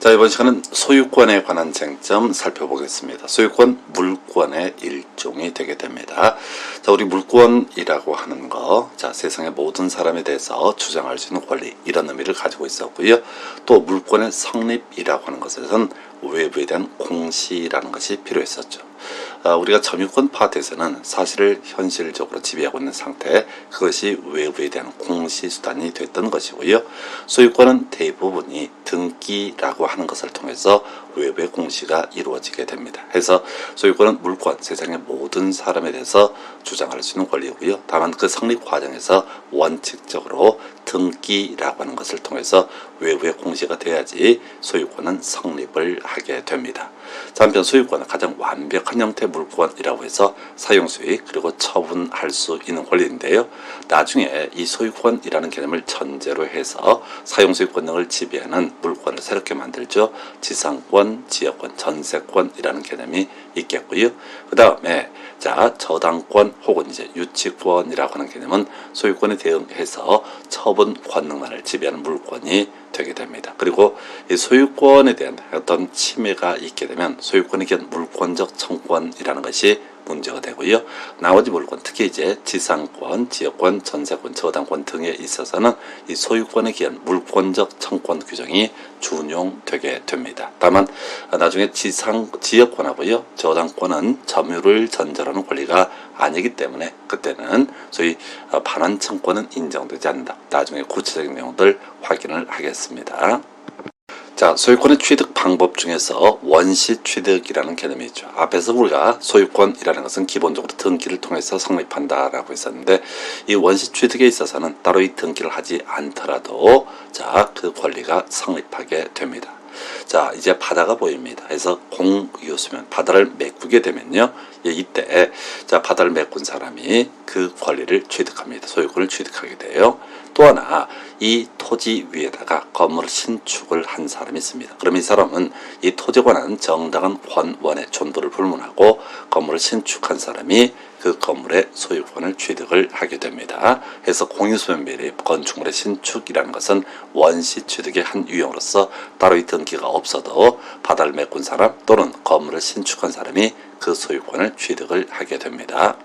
자, 이번 시간은 소유권에 관한 쟁점 살펴보겠습니다. 소유권, 물권의 일종이 되게 됩니다. 자, 우리 물권이라고 하는 거, 자, 세상의 모든 사람에 대해서 주장할 수 있는 권리, 이런 의미를 가지고 있었고요. 또 물권의 성립이라고 하는 것에선 외부에 대한 공시라는 것이 필요했었죠. 우리가 점유권 파트에서는 사실을 현실적으로 지배하고 있는 상태, 그것이 외부에 대한 공시 수단이 됐던 것이고요. 소유권은 대부분이 등기라고 하는 것을 통해서 외부의 공시가 이루어지게 됩니다. 해서 소유권은 물권, 세상의 모든 사람에 대해서 주장할 수 있는 권리고요. 다만 그 성립 과정에서 원칙적으로 등기라고 하는 것을 통해서 외부의 공시가 돼야지 소유권은 성립을 하게 됩니다. 자, 한편 소유권은 가장 완벽한 형태의 물권이라고 해서 사용수익 그리고 처분할 수 있는 권리인데요. 나중에 이 소유권이라는 개념을 전제로 해서 사용수익 권능을 지배하는 물권을 새롭게 만들죠. 지상권, 지역권, 전세권이라는 개념이 있겠고요. 그 다음에 자, 저당권 혹은 이제 유치권이라고 하는 개념은 소유권에 대응해서 처분 권능만을 지배하는 물권이 되게 됩니다. 그리고 이 소유권에 대한 어떤 침해가 있게 되면 소유권에 대한 물권적 청구권이라는 것이 문제가 되고요. 나머지 물권, 특히 이제 지상권, 지역권, 전세권, 저당권 등에 있어서는 이 소유권에 기한 물권적 청구권 규정이 준용되게 됩니다. 다만 나중에 지역권하고요, 저당권은 점유를 전제로 하는 권리가 아니기 때문에 그때는 소위 반환 청구권은 인정되지 않는다. 나중에 구체적인 내용들 확인을 하겠습니다. 자, 소유권의 취득 방법 중에서 원시 취득이라는 개념이 있죠. 앞에서 우리가 소유권이라는 것은 기본적으로 등기를 통해서 성립한다라고 했었는데, 이 원시 취득에 있어서는 따로 이 등기를 하지 않더라도 자, 그 권리가 성립하게 됩니다. 자, 이제 바다가 보입니다. 그래서 공유수면 바다를 메꾸게 되면요, 이때 자, 바다를 메꾼 사람이 그 권리를 취득합니다. 소유권을 취득하게 돼요. 또 하나, 이 토지 위에다가 건물을 신축을 한 사람이 있습니다. 그럼 이 사람은 이 토지에 관한 정당한 권원의 존도를 불문하고 건물을 신축한 사람이 그 건물의 소유권을 취득을 하게 됩니다. 그래서 공유수면 및 건축물의 신축이라는 것은 원시 취득의 한 유형으로서 따로 이 등기가 없어도 바다를 메꾼 사람 또는 건물을 신축한 사람이 그 소유권을 취득을 하게 됩니다.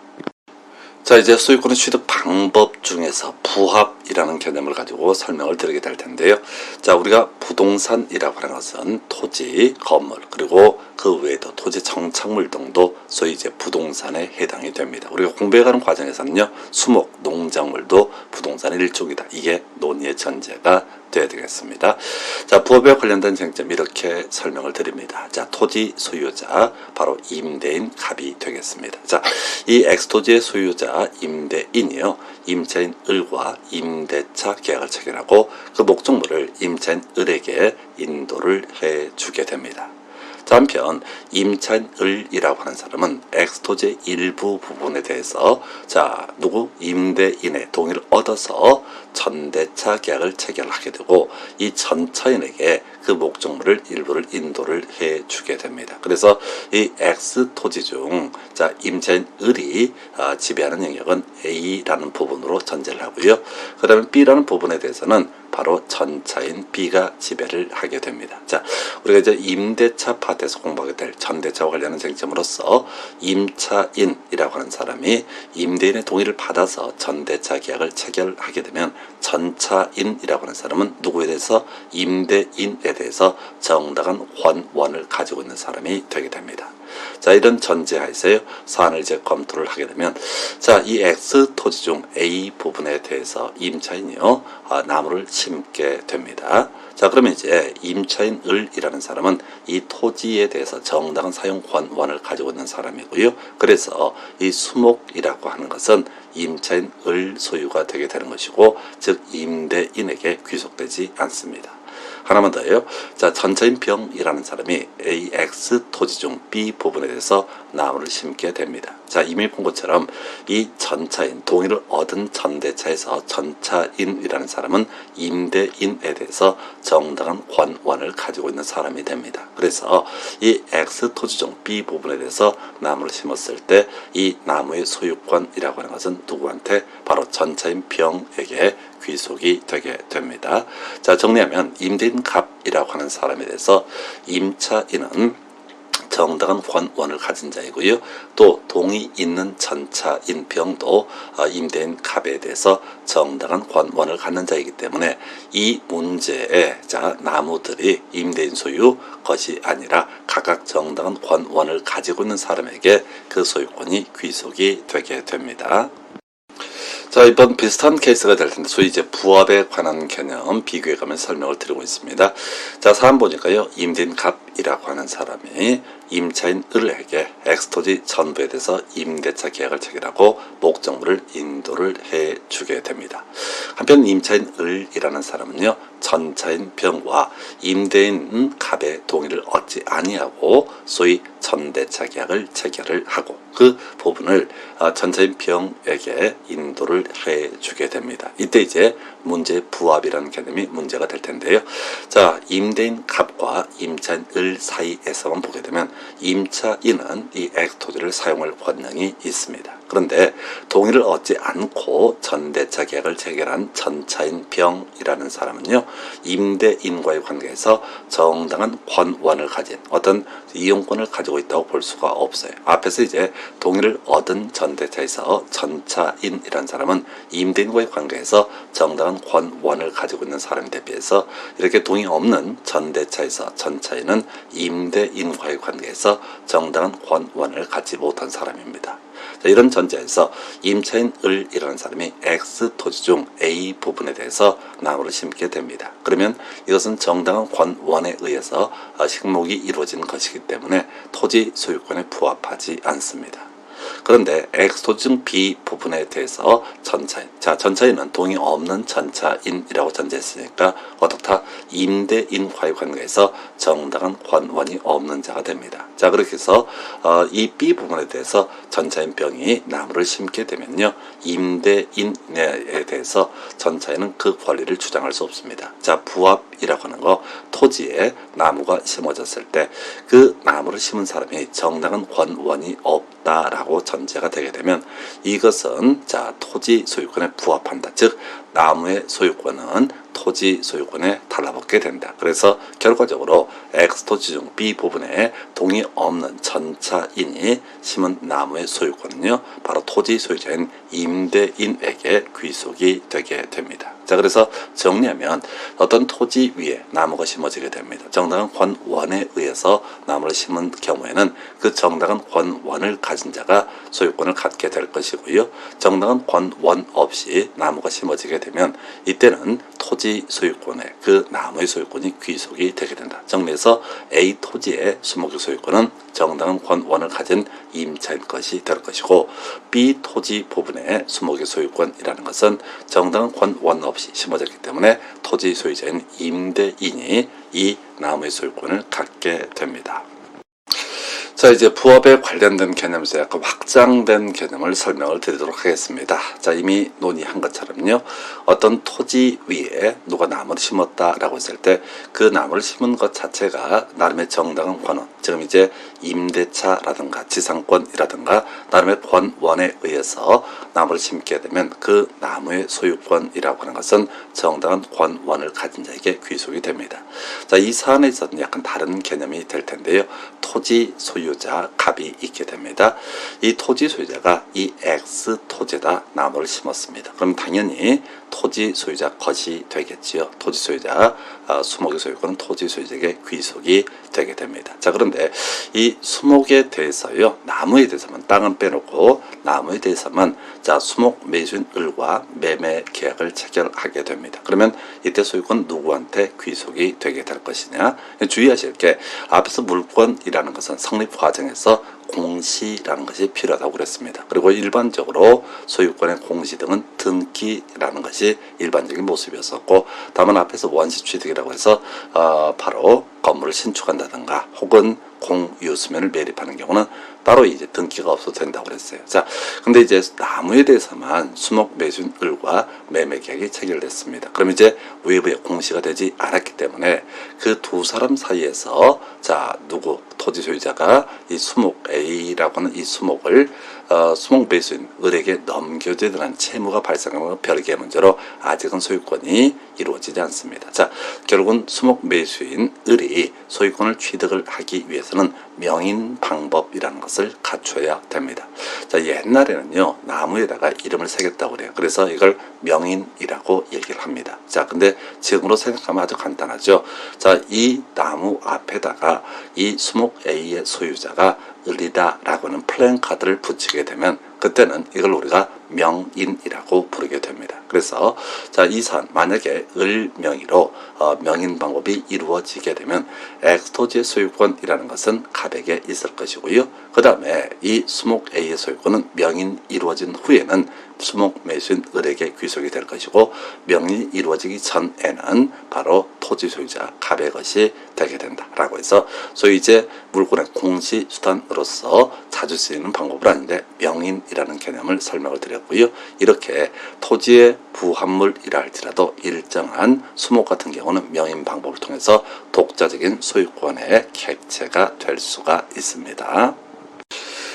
자, 이제 소유권의 취득 방법 중에서 부합이라는 개념을 가지고 설명을 드리게 될 텐데요. 자, 우리가 부동산이라고 하는 것은 토지, 건물, 그리고 그 외에도 토지 정착물 등도 소위 이제 부동산에 해당이 됩니다. 우리가 공부해가는 과정에서는요, 수목, 농작물도 부동산의 일종이다. 이게 논의의 전제가 되어야 되겠습니다. 자, 부업에 관련된 쟁점 이렇게 설명을 드립니다. 자, 토지 소유자, 바로 임대인 갑이 되겠습니다. 자, 이 X토지의 소유자 임대인이요, 임차인 을과 임대차 계약을 체결하고 그 목적물을 임차인 을에게 인도를 해주게 됩니다. 자, 한편 임차인 을이라고 하는 사람은 X토지의 일부 부분에 대해서 자, 누구 임대인의 동의를 얻어서 전대차 계약을 체결하게 되고 이 전처인에게 그 목적물을 일부를 인도를 해주게 됩니다. 그래서 이 X토지 중 자, 임차인 을이 지배하는 영역은 A라는 부분으로 전제를 하고요. 그 다음에 B라는 부분에 대해서는 바로 전차인 B가 지배를 하게 됩니다. 자, 우리가 이제 임대차 파트에서 공부하게 될 전대차와 관련한 쟁점으로서 임차인이라고 하는 사람이 임대인의 동의를 받아서 전대차 계약을 체결하게 되면 전차인이라고 하는 사람은 누구에 대해서 임대인에 대해서 정당한 권원을 가지고 있는 사람이 되게 됩니다. 자, 이런 전제하에서요, 사안을 이제 검토를 하게 되면 자, 이 X 토지 중 A 부분에 대해서 임차인이요, 나무를 심게 됩니다. 자, 그러면 이제 임차인 을이라는 사람은 이 토지에 대해서 정당한 사용 권원을 가지고 있는 사람이고요. 그래서 이 수목이라고 하는 것은 임차인 을 소유가 되게 되는 것이고, 즉 임대인에게 귀속되지 않습니다. 하나만 더요. 자, 전차인 병이라는 사람이 AX 토지 중 B 부분에 대해서 나무를 심게 됩니다. 자, 이미 본 것처럼 이 전차인, 동의를 얻은 전대차에서 전차인이라는 사람은 임대인에 대해서 정당한 권원을 가지고 있는 사람이 됩니다. 그래서 이 X 토지 중 B 부분에 대해서 나무를 심었을 때 이 나무의 소유권이라고 하는 것은 누구한테? 바로 전차인 병에게 귀속이 되게 됩니다. 자, 정리하면 임대인 갑이라고 하는 사람에 대해서 임차인은 정당한 권원을 가진 자이고요. 또 동의 있는 전차인 병도 임대인 갑에 대해서 정당한 권원을 갖는 자이기 때문에 이 문제에 자, 나무들이 임대인 소유 것이 아니라 각각 정당한 권원을 가지고 있는 사람에게 그 소유권이 귀속이 되게 됩니다. 자, 이번 비슷한 케이스가 될 텐데 소위 이제 부합에 관한 개념 비교해가면서 설명을 드리고 있습니다. 자, 사안 보니까요, 임대인 갑이라고 하는 사람이 임차인 을에게 X토지 전부에 대해서 임대차 계약을 체결하고 목적물을 인도를 해주게 됩니다. 한편 임차인 을이라는 사람은요, 전차인 병과 임대인 갑의 동의를 얻지 아니하고 소위 전대차 계약을 체결을 하고 그 부분을 전차인 병에게 인도를 해주게 됩니다. 이때 이제 문제의 부합이라는 개념이 문제가 될 텐데요. 자, 임대인 갑과 임차인 을 사이에서만 보게 되면 임차인은 이 X토지를 사용할 권능이 있습니다. 그런데 동의를 얻지 않고 전대차 계약을 체결한 전차인 병이라는 사람은요, 임대인과의 관계에서 정당한 권원을 가진 어떤 이용권을 가지고 있다고 볼 수가 없어요. 앞에서 이제 동의를 얻은 전대차에서 전차인이라는 사람은 임대인과의 관계에서 정당한 권원을 가지고 있는 사람에 대비해서 이렇게 동의 없는 전대차에서 전차인은 임대인과의 관계에서 정당한 권원을 갖지 못한 사람입니다. 자, 이런 전제에서 임차인 을이라는 사람이 X 토지 중 A 부분에 대해서 나무를 심게 됩니다. 그러면 이것은 정당한 권원에 의해서 식목이 이루어진 것이기 때문에 토지 소유권에 부합하지 않습니다. 그런데 X토지 중 B 부분에 대해서 전차인, 자, 전차인은 동의 없는 전차인이라고 전제했으니까 어떻다? 임대인과의 관계에서 정당한 권원이 없는 자가 됩니다. 자, 그렇게 해서 이 B 부분에 대해서 전차인 병이 나무를 심게 되면요, 임대인에 대해서 전차인은 그 권리를 주장할 수 없습니다. 자, 부합이라고 하는 거, 토지에 나무가 심어졌을 때 그 나무를 심은 사람이 정당한 권원이 없다라고 전제가 되게 되면 이것은 자, 토지 소유권에 부합한다. 즉 나무의 소유권은 토지 소유권에 달라붙게 된다. 그래서 결과적으로 X토지 중 B 부분에 동의 없는 전차인이 심은 나무의 소유권은요, 바로 토지 소유자인 임대인에게 귀속이 되게 됩니다. 자, 그래서 정리하면 어떤 토지 위에 나무가 심어지게 됩니다. 정당한 권원에 의해서 나무를 심은 경우에는 그 정당한 권원을 가진 자가 소유권을 갖게 될 것이고요. 정당한 권원 없이 나무가 심어지게 되면 이때는 토지 소유권에 그 나무의 소유권이 귀속이 되게 된다. 정리해서 A 토지의 수목의 소유권은 정당한 권원을 가진 임차인 것이 될 것이고 B 토지 부분의 수목의 소유권이라는 것은 정당한 권원 없이 심어졌기 때문에 토지 소유자인 임대인이 이 나무의 소유권을 갖게 됩니다. 자, 이제 부합에 관련된 개념에서 약간 확장된 개념을 설명을 드리도록 하겠습니다. 자, 이미 논의한 것처럼요, 어떤 토지 위에 누가 나무를 심었다라고 했을 때 그 나무를 심은 것 자체가 나름의 정당한 권원, 지금 이제 임대차라든가 지상권이라든가 나름의 권원에 의해서 나무를 심게 되면 그 나무의 소유권이라고 하는 것은 정당한 권원을 가진 자에게 귀속이 됩니다. 자, 이 사안에 있어서는 약간 다른 개념이 될 텐데요. 토지 소유자 갑이 있게 됩니다. 이 토지 소유자가 이 X 토지에다 나무를 심었습니다. 그럼 당연히 토지 소유자 것이 되겠지요. 토지 소유자 수목의 소유권은 토지 소유자에게 귀속이 되게 됩니다. 자, 그런데 이 수목에 대해서요, 나무에 대해서만, 땅은 빼놓고 나무에 대해서만 자, 수목 매수인 을과 매매 계약을 체결하게 됩니다. 그러면 이때 소유권 누구한테 귀속이 되게 될 것이냐? 주의하실 게 앞에서 물권이라는 것은 성립 과정에서 공시라는 것이 필요하다고 그랬습니다. 그리고 일반적으로 소유권의 공시 등은 등기라는 것이 일반적인 모습이었었고, 다만 앞에서 원시 취득이라고 해서 바로 건물을 신축한다든가 혹은 공유수면을 매립하는 경우는 바로 이제 등기가 없어도 된다고 그랬어요. 자, 근데 이제 나무에 대해서만 수목 매수인 을과 매매 계약이 체결됐습니다. 그럼 이제 외부에 공시가 되지 않았기 때문에 그 두 사람 사이에서 자, 누구 토지 소유자가 이 수목 A라고 하는 이 수목을 수목 매수인 을에게 넘겨줘야 되는 채무가 발생하는 별개의 문제로 아직은 소유권이 이루어지지 않습니다. 자, 결국은 수목 매수인 을이 소유권을 취득을 하기 위해서는 명인 방법이라는 것을 갖춰야 됩니다. 자, 옛날에는요, 나무에다가 이름을 새겼다고 그래요. 그래서 이걸 명인이라고 얘기를 합니다. 자, 근데 지금으로 생각하면 아주 간단하죠. 자, 이 나무 앞에다가 이 수목 A의 소유자가 을이다 라고 하는 플랜카드를 붙이게 되면 그때는 이걸 우리가 명인이라고 부르게 됩니다. 그래서 자, 이 산 만약에 을 명의로 명인 방법이 이루어지게 되면 X토지의 소유권이라는 것은 갑에게 있을 것이고요. 그 다음에 이 수목 A의 소유권은 명인 이루어진 후에는 수목 매수인 을에게 귀속이 될 것이고, 명인이 이루어지기 전에는 바로 토지 소유자 갑의 것이 되게 된다라고 해서 소위 이제 물권의 공시 수단으로서 자주 쓰이는 방법은 아닌데 명인이라는 개념을 설명을 드렸고요. 이렇게 토지의 부합물이라 할지라도 일정한 수목 같은 경우는 명인 방법을 통해서 독자적인 소유권의 객체가 될 수가 있습니다.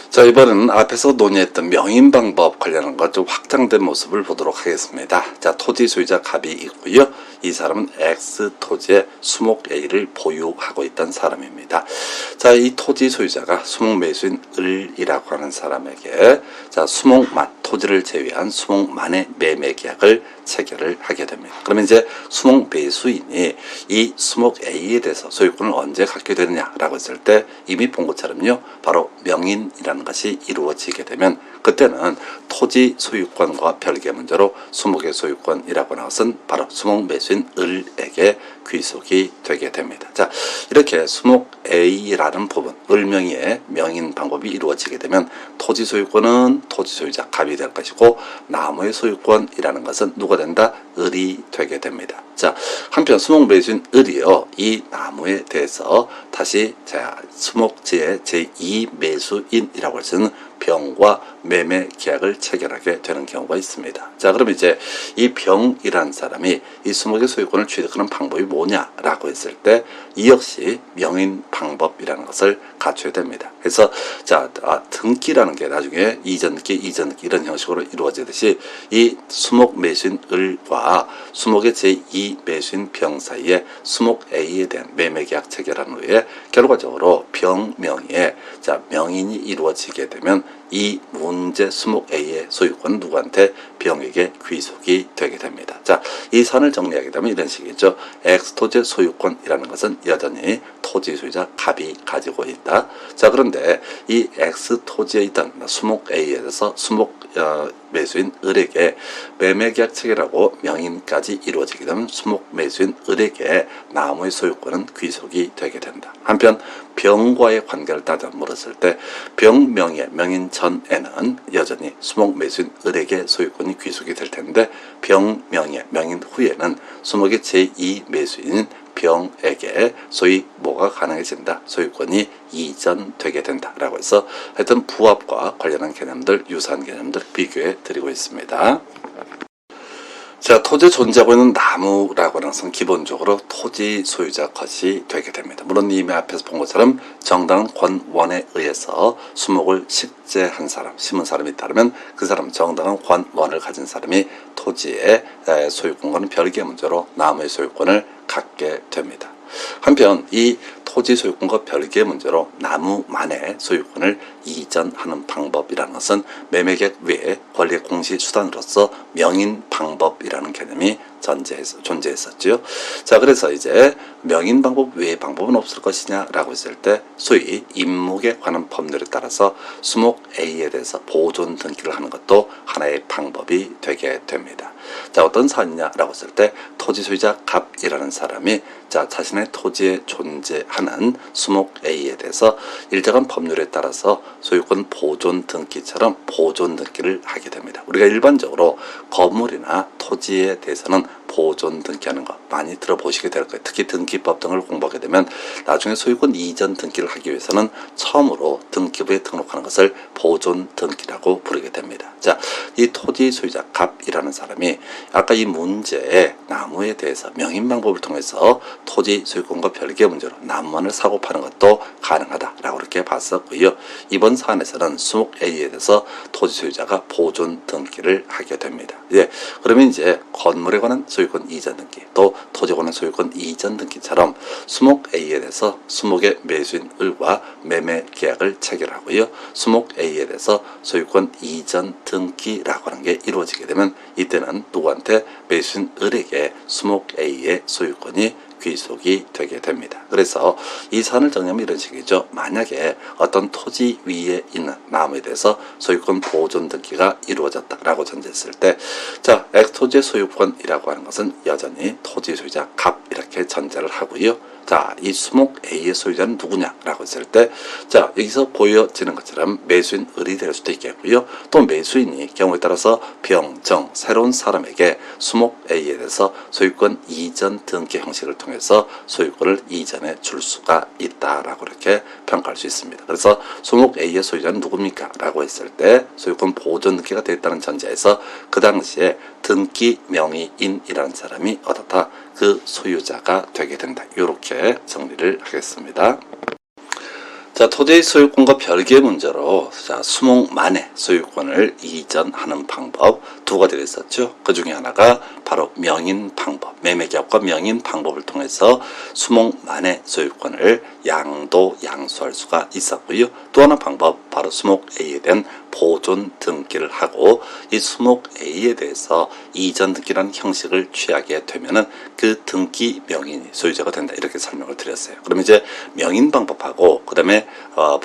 자, 이번에는 앞에서 논의했던 명인 방법 관련한 것 좀 확장된 모습을 보도록 하겠습니다. 자, 토지 소유자 갑이 있고요. 이 사람은 X 토지의 수목 A를 보유하고 있던 사람입니다. 자, 이 토지 소유자가 수목 매수인 을이라고 하는 사람에게 자, 수목만, 토지를 제외한 수목만의 매매 계약을 체결을 하게 됩니다. 그러면 이제 수목 매수인이 이 수목 A에 대해서 소유권을 언제 갖게 되느냐라고 했을 때 이미 본 것처럼요, 바로 명인이라는 것이 이루어지게 되면 그때는 토지 소유권과 별개 문제로 수목의 소유권이라고 하는 것은 바로 수목 매수인 을에게 귀속이 되게 됩니다. 자, 이렇게 수목 A라는 부분, 을명의의 명인 방법이 이루어지게 되면 토지 소유권은 토지 소유자 갑이 될 것이고, 나무의 소유권이라는 것은 누가 된다? 을이 되게 됩니다. 자, 한편 수목 매수인 을이요, 이 나무에 대해서 다시 자, 수목지의 제2 매수인이라고 할 수 있는 병과 매매 계약을 체결하게 되는 경우가 있습니다. 자, 그럼 이제 이 병이라는 사람이 이 수목의 소유권을 취득하는 방법이 뭐냐라고 했을 때 이 역시 명인 방법이라는 것을 갖춰야 됩니다. 그래서 자, 등기라는 게 나중에 이전기 이런 형식으로 이루어지듯이 이 수목 매수인 을과 수목의 제2 매수인 병 사이에 수목 A에 대한 매매 계약 체결한 후에 결과적으로 병 명의에 자, 명인이 이루어지게 되면 이 문제 수목 A의 소유권은 누구한테? 병에게 귀속이 되게 됩니다. 자, 이 선을 정리하게 되면 이런 식이죠. X토지의 소유권이라는 것은 여전히 토지 소유자 갑이 가지고 있다. 자, 그런데 이 X토지에 있던 수목 A에 대해서 수목 매수인 을에게 매매계약 체결하고 명인까지 이루어지게 되면 수목 매수인 을에게 나무의 소유권은 귀속이 되게 된다. 한편 병과의 관계를 따져 물었을 때 병명의 명인 전에는 여전히 수목 매수인 을에게 소유권이 귀속이 될 텐데 병명의 명인 후에는 수목의 제2 매수인 병에게 소위 뭐가 가능해진다? 소유권이 이전되게 된다라고 해서 하여튼 부합과 관련한 개념들, 유사한 개념들 비교해 드리고 있습니다. 자, 토지에 존재하고 있는 나무라고 하는 것은 기본적으로 토지 소유자 것이 되게 됩니다. 물론 이미 앞에서 본 것처럼 정당한 권원에 의해서 수목을 식재한 사람, 심은 사람이 있다면 그 사람 정당한 권원을 가진 사람이 토지의 소유권과는 별개의 문제로 나무의 소유권을 갖게 됩니다. 한편 이 토지 소유권과 별개의 문제로 나무만의 소유권을 이전하는 방법이라는 것은 매매계약 외에 권리의 공시 수단으로서 명인 방법이라는 개념이 존재했었죠. 자, 그래서 이제 명인 방법 외의 방법은 없을 것이냐라고 했을 때 소위 임목에 관한 법률에 따라서 수목 A에 대해서 보존 등기를 하는 것도 하나의 방법이 되게 됩니다. 자, 어떤 사안이냐라고 했을 때 토지 소유자 갑이라는 사람이 자, 자신의 토지에 존재하는 수목 A에 대해서 일정한 법률에 따라서 소유권 보존 등기처럼 보존 등기를 하게 됩니다. 우리가 일반적으로 건물이나 토지에 대해서는 보존 등기하는 거 많이 들어보시게 될 거예요. 특히 등기법 등을 공부하게 되면 나중에 소유권 이전 등기를 하기 위해서는 처음으로 등기부에 등록하는 것을 보존 등기라고 부르게 됩니다. 자, 이 토지 소유자 갑이라는 사람이 아까 이 문제의 나무에 대해서 명인 방법을 통해서 토지 소유권과 별개의 문제로 나무만을 사고 파는 것도 가능하다라고 그렇게 봤었고요. 이번 사안에서는 수목 A에 대해서 토지 소유자가 보존 등기를 하게 됩니다. 예, 그러면 이제 건물에 관한 소유권 이전 등기, 또 토지에 관한 소유권 이전 등기처럼 수목 A에 대해서 수목의 매수인 을과 매매 계약을 체결하고요. 수목 A에 대해서 소유권 이전 등기라고 하는 게 이루어지게 되면 이때는 누구한테? 매수인 을에게 수목 A의 소유권이 귀속이 되게 됩니다. 그래서 이 사안을 정리하면 이런 식이죠. 만약에 어떤 토지 위에 있는 나무에 대해서 소유권 보존 등기가 이루어졌다라고 전제했을 때, 자, X토지의 소유권이라고 하는 것은 여전히 토지 소유자 갑 이렇게 전제를 하고요. 자, 이 수목 A의 소유자는 누구냐라고 했을 때, 자, 여기서 보여지는 것처럼 매수인 을이 될 수도 있겠고요. 또 매수인이 경우에 따라서 병, 정, 새로운 사람에게 수목 A에 대해서 소유권 이전 등기 형식을 통해서 소유권을 이전해 줄 수가 있다라고 이렇게 평가할 수 있습니다. 그래서 수목 A의 소유자는 누굽니까? 라고 했을 때 소유권 보존 등기가 됐다는 전제에서 그 당시에 등기 명의인이라는 사람이 어떻다? 그 소유자가 되게 된다. 이렇게 정리를 하겠습니다. 자, 토지의 소유권과 별개의 문제로 자, 수목만의 소유권을 이전하는 방법 두 가지가 있었죠. 그 중에 하나가 바로 명인 방법, 매매계약과 명인 방법을 통해서 수목만의 소유권을 양도 양수할 수가 있었고요. 또 하나 방법, 바로 수목 A에 대한 보존 등기를 하고 이 수목 A에 대해서 이전 등기라는 형식을 취하게 되면은 그 등기 명인이 소유자가 된다. 이렇게 설명을 드렸어요. 그러면 이제 명인 방법하고 그 다음에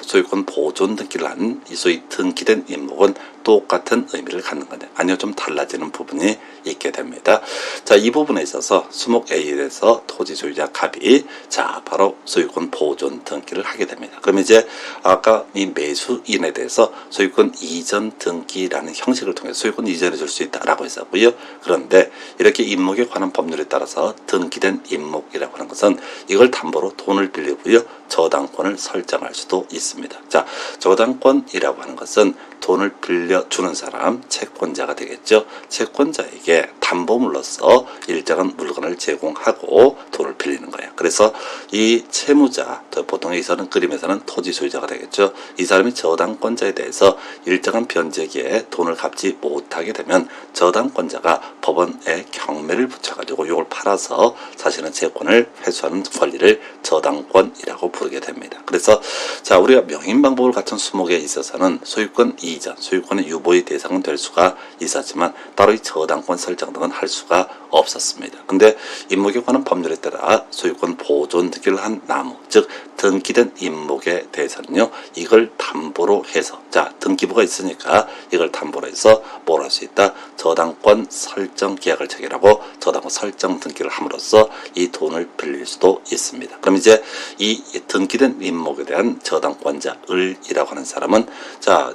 소유권 보존 등기를 한 이 소위 등기된 임목은 똑같은 의미를 갖는 건데 아니요, 좀 달라지는 부분이 있게 됩니다. 자, 이 부분에 있어서 수목 A에 대해서 토지 소유자 갑이 자, 바로 소유권 보존 등기를 하게 됩니다. 그러면 이제 아까 이 매수인에 대해서 소유권 이전 등기라는 형식을 통해 소유권 이전해 줄 수 있다라고 했었고요. 그런데 이렇게 임목에 관한 법률에 따라서 등기된 임목이라고 하는 것은 이걸 담보로 돈을 빌리고요. 저당권을 설정할 수도 있습니다. 자, 저당권이라고 하는 것은 돈을 빌려주는 사람, 채권자가 되겠죠. 채권자에게 담보물로서 일정한 물건을 제공하고 돈을 빌리는 거예요. 그래서 이 채무자, 보통 여기서는 그림에서는 토지 소유자가 되겠죠. 이 사람이 저당권자에 대해서 일정한 변제기에 돈을 갚지 못하게 되면 저당권자가 법원에 경매를 붙여가지고 이걸 팔아서 자신의 채권을 회수하는 권리를 저당권이라고 부르게 됩니다. 그래서 자, 우리가 명인 방법을 갖춘 수목에 있어서는 소유권 이전, 소유권의 유보의 대상은 될 수가 있었지만 따로 이 저당권 설정 등은 할 수가 없었습니다. 근데 임목에 관한 법률에 따라 소유권 보존 등기를 한 나무, 즉 등기된 임목에 대해서는요, 이걸 담보로 해서, 자, 등기부가 있으니까 이걸 담보로 해서 뭘 할 수 있다? 저당권 설정 계약을 체결하고 저당권 설정 등기를 함으로써 이 돈을 빌릴 수도 있습니다. 그럼 이제 이 등기된 임목에 대한 저당권자 을이라고 하는 사람은 자,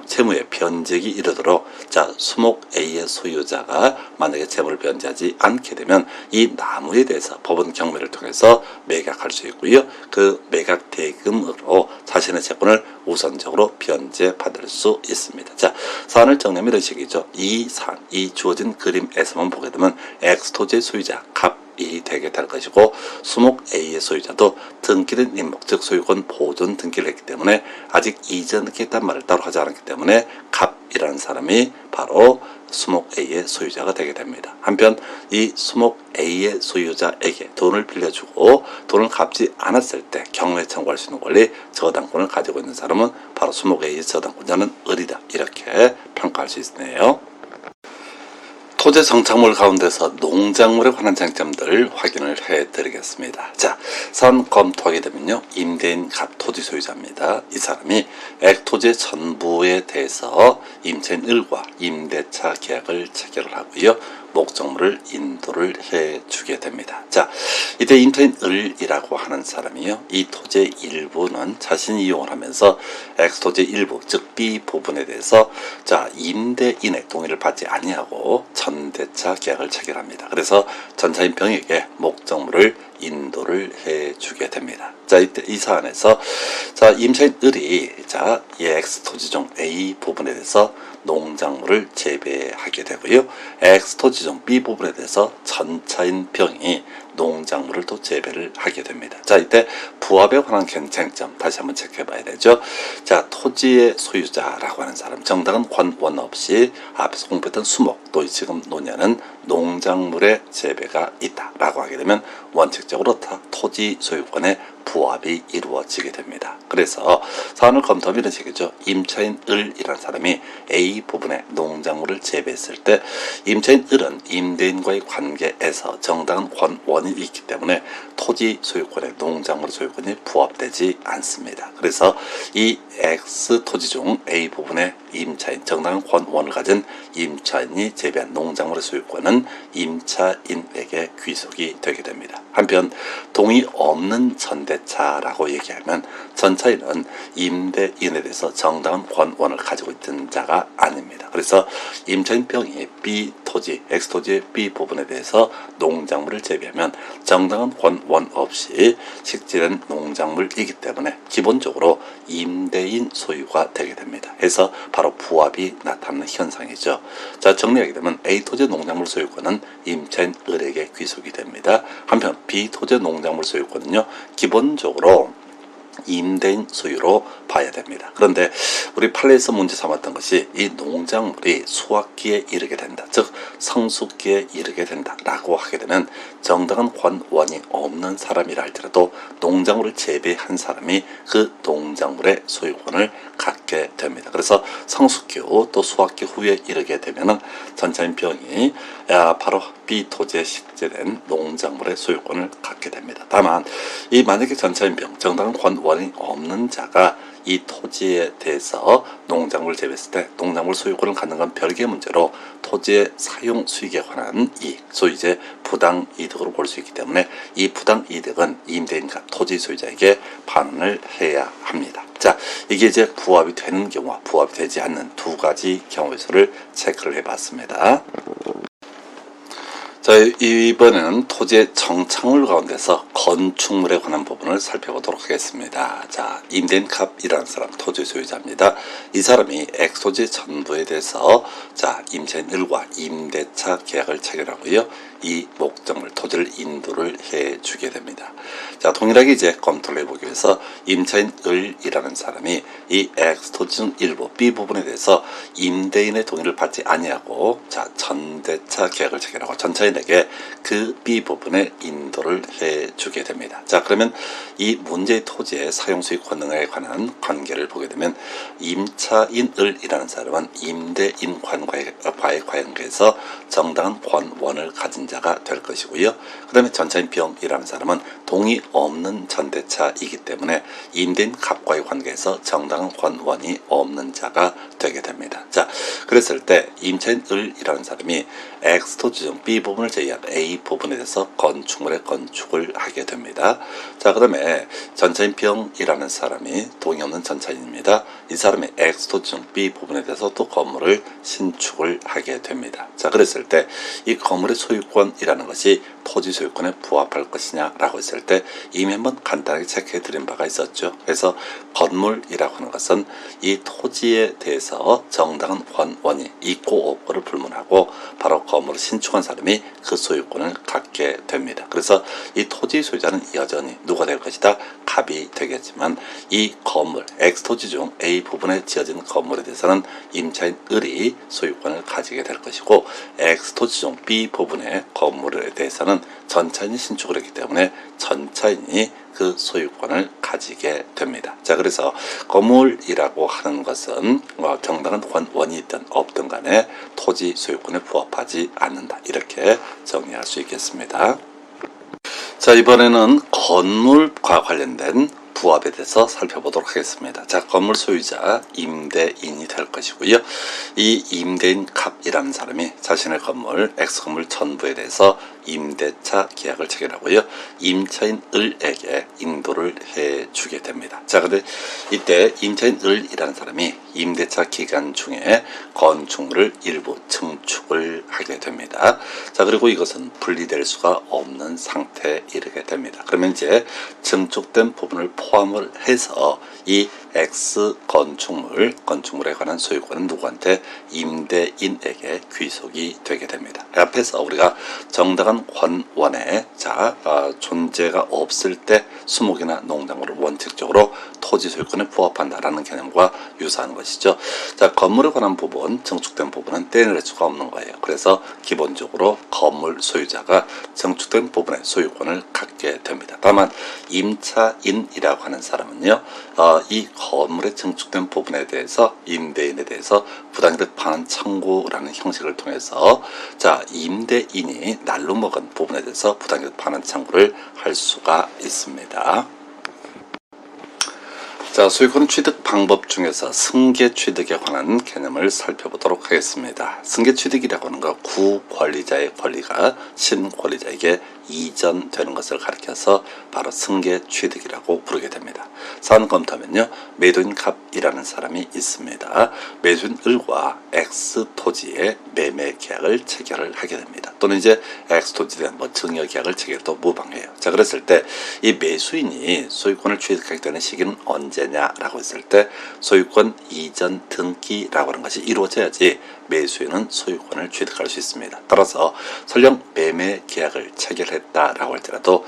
채무의 변제기 이르도록 자, 수목 A의 소유자가 만약에 채무를 변제하지 않게 되면 이 나무에 대해서 법원 경매를 통해서 매각할 수 있고요. 그 매각 대금으로 자신의 채권을 우선적으로 변제받을 수 있습니다. 자, 사안을 정리하면 이런 식이죠. 이 사안, 이 주어진 그림에서만 보게 되면 X토지의 소유자 갑이 되게 될 것이고 수목 A의 소유자도 등기된 임목, 즉 소유권 보존 등기를 했기 때문에 아직 이전 등기했단 말을 따로 하지 않았기 때문에 갑이라는 사람이 바로 수목 A의 소유자가 되게 됩니다. 한편 이 수목 A의 소유자에게 돈을 빌려주고 돈을 갚지 않았을 때 경매 청구할 수 있는 권리, 저당권을 가지고 있는 사람은 바로 수목 A의 저당권자는 을이다. 이렇게 평가할 수 있네요. 토지 성착물 가운데서 농작물에 관한 쟁점들 확인을 해드리겠습니다. 자, 사안 검토하게 되면요, 임대인 갑 토지 소유자입니다. 이 사람이 액토지의 전부에 대해서 임차인 을과 임대차 계약을 체결을 하고요. 목적물을 인도를 해주게 됩니다. 자, 이때 임차인 을이라고 하는 사람이요, 이 토지의 일부는 자신이 이용을 하면서 X 토지의 일부, 즉 B 부분에 대해서 자, 임대인의 동의를 받지 아니하고 전대차 계약을 체결합니다. 그래서 전차인 병에게 목적물을 인도를 해주게 됩니다. 자, 이때 이 사안에서 자, 임차인 을이 자, 이 X 토지 중 A 부분에 대해서 농작물을 재배하게 되고요, X 토지 중 B 부분에 대해서 전차인 병이 농작물을 또 재배를 하게 됩니다. 자, 이때 부합에 관한 쟁점 다시 한번 체크해 봐야 되죠. 자, 토지의 소유자라고 하는 사람, 정당한 권원 없이 앞에서 공부했던 수목, 또 지금 논의하는 농작물의 재배가 있다라고 하게 되면 원칙적으로 다 토지 소유권의 부합이 이루어지게 됩니다. 그래서 사안을 검토하면 이런 식이죠. 임차인 을이라는 사람이 A 부분에 농작물을 재배했을 때 임차인 을은 임대인과의 관계에서 정당한 권원이 있기 때문에 토지 소유권에 농작물 소유권이 부합되지 않습니다. 그래서 이 X 토지 중 A 부분의 임차인, 정당한 권원을 가진 임차인이 재배한 농작물의 소유권은 임차인에게 귀속이 되게 됩니다. 한편 동의 없는 전대차라고 얘기하면 전차인은 임대인에 대해서 정당한 권원을 가지고 있던 자가 아닙니다. 그래서 임차인 병이 B 토지, X 토지의 B 부분에 대해서 농작물을 재배하면 정당한 권원 없이 식재된 농작물이기 때문에 기본적으로 임대인 소유가 되게 됩니다. 해서 바로 부합이 나타나는 현상이죠. 자, 정리하게 되면 A 토지 농작물 소유권은 임차인 을에게 귀속이 됩니다. 한편 B 토지 농작물 소유권은요, 기본적으로 임대인 소유로 봐야 됩니다. 그런데 우리 판례에서 문제 삼았던 것이 이 농작물이 수확기에 이르게 된다, 즉 성숙기에 이르게 된다라고 하게 되면 정당한 권원이 없는 사람이라 할지라도 농작물을 재배한 사람이 그 농작물의 소유권을 갖게 됩니다. 그래서 성숙기 후 또 수확기 후에 이르게 되면은 전차인 병이 바로 B 토지에 식재된 농작물의 소유권을 갖게 됩니다. 다만 이 만약에 전차인 병, 정당한 권원이 없는 자가 이 토지에 대해서 농작물을 재배했을 때 농작물 소유권을 갖는 건 별개의 문제로 토지의 사용 수익에 관한 이익, 소위 이제 부당 이득으로 볼 수 있기 때문에 이 부당 이득은 임대인과 토지 소유자에게 반환을 해야 합니다. 자, 이게 이제 부합이 되는 경우와 부합이 되지 않는 두 가지 경우의 수를 체크를 해봤습니다. 자, 이번에는 토지의 정착물 가운데서 건축물에 관한 부분을 살펴보도록 하겠습니다. 자, 임대인캅이라는 사람, 토지 소유자입니다. 이 사람이 X 토지 전부에 대해서 자, 임차인 을과 임대차 계약을 체결하고요, 이 목적물 토지를 인도를 해주게 됩니다. 자, 동일하게 이제 검토를 해보기 위해서 임차인 을이라는 사람이 이 X 토지 중 일부 B 부분에 대해서 임대인의 동의를 받지 아니하고 자, 전대차 계약을 체결하고 전차인에게 그 B 부분에 인도를 해주게 됩니다. 자, 그러면 이 문제의 토지의 사용수익 권능에 관한 관계를 보게 되면 임차인 을이라는 사람은 임대인과의 관계에서 정당한 권원을 가진 자가 될 것이고요. 그 다음에 전차인 병이라는 사람은 동의 없는 전대차이기 때문에 임대인 갑과의 관계에서 정당한 권원이 없는 자가 되게 됩니다. 자, 그랬을 때 임차인 을이라는 사람이 X 토지 중 B 부분을 제외한 A 부분에 대해서 건축물의 건축을 하게 됩니다. 자, 그 다음에 전차인 병이라는 사람이 동의 없는 전차인입니다. 이 사람이 X 토지 중 B 부분에 대해서 또 건물을 신축을 하게 됩니다. 자, 그랬을 때 이 건물의 소유권이라는 것이 토지 소유권에 부합할 것이냐라고 했을 때 이미 한번 간단하게 체크해 드린 바가 있었죠. 그래서 건물이라고 하는 것은 이 토지에 대해서 정당한 권원이 있고 없고를 불문하고 바로 건물을 신축한 사람이 그 소유권을 갖게 됩니다. 그래서 이 토지 소유자는 여전히 누가 될 것이다? 갑이 되겠지만 이 건물 X 토지 중 A 부분에 지어진 건물에 대해서는 임차인 을이 소유권을 가지게 될 것이고 X 토지 중 B 부분의 건물에 대해서는 전차인이 신축을 했기 때문에 전차인이 그 소유권을 가지게 됩니다. 자, 그래서 건물이라고 하는 것은 정당한 권원이 있든 없든 간에 토지 소유권에 부합하지 않는다, 이렇게 정리할 수 있겠습니다. 자, 이번에는 건물과 관련된 부합에 대해서 살펴보도록 하겠습니다. 자, 건물 소유자 임대인이 될 것이고요. 이 임대인 갑이라는 사람이 자신의 건물 X건물 전부에 대해서 임대차 계약을 체결하고요. 임차인 을에게 인도를 해주게 됩니다. 자, 근데 이때 임차인 을이라는 사람이 임대차 기간 중에 건축물을 일부 증축을 하게 됩니다. 자, 그리고 이것은 분리될 수가 없는 상태에 이르게 됩니다. 그러면 이제 증축된 부분을 포함을 해서 이 X 건축물에 관한 소유권은 누구한테? 임대인에게 귀속이 되게 됩니다. 앞에서 우리가 정당한 권원의 존재가 없을 때 수목이나 농작물을 원칙적으로 토지 소유권에 부합한다라는 개념과 유사한 것이죠. 자, 건물에 관한 부분, 증축된 부분은 떼낼 수가 없는 거예요. 그래서 기본적으로 건물 소유자가 증축된 부분의 소유권을 갖게 됩니다. 다만 임차인이라고 하는 사람은요, 이 건물에 증축된 부분에 대해서 임대인에 대해서 부당이득 반환 청구라는 형식을 통해서 임대인이 날로 먹은 부분에 대해서 부당이득 반환 청구를 할 수가 있습니다. 자, 소유권 취득 방법 중에서 승계 취득에 관한 개념을 살펴보도록 하겠습니다. 승계 취득이라고 하는 건 구권리자의 권리가 신권리자에게 이전되는 것을 가리켜서 바로 승계 취득이라고 부르게 됩니다. 사안 검토하면요, 매도인 갑이라는 사람이 있습니다. 매수인 을과 X 토지의 매매 계약을 체결을 하게 됩니다. 또는 이제 X 토지에 대한 증여 계약을 체결도 무방해요. 자, 그랬을 때 이 매수인이 소유권을 취득하게 되는 시기는 언제냐라고 했을 때 소유권 이전 등기라고 하는 것이 이루어져야지 매수인은 소유권을 취득할 수 있습니다. 따라서 설령 매매 계약을 체결했다라고 할지라도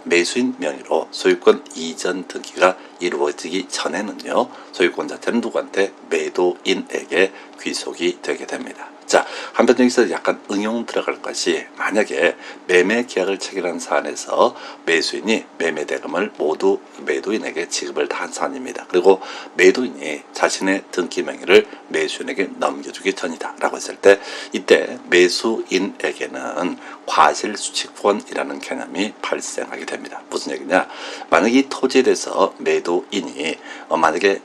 매수인 명의로 소유권 이전 등기가 이루어지기 전에는요, 소유권 자체는 누구한테? 매도인에게 귀속이 되게 됩니다. 자, 한편 여기서 약간 응용 들어갈 것이, 만약에 매매 계약을 체결한 사안에서 매수인이 매매 대금을 모두 매도인에게 지급을 다 한 사안입니다. 그리고 매도인이 자신의 등기 명의를 매수인에게 넘겨주기 전이다 라고 했을 때, 이때 매수인에게는 과실수취권이라는 개념이 발생하게 됩니다. 무슨 얘기냐? 만약에 이 토지에 대해서 매도인이 만약에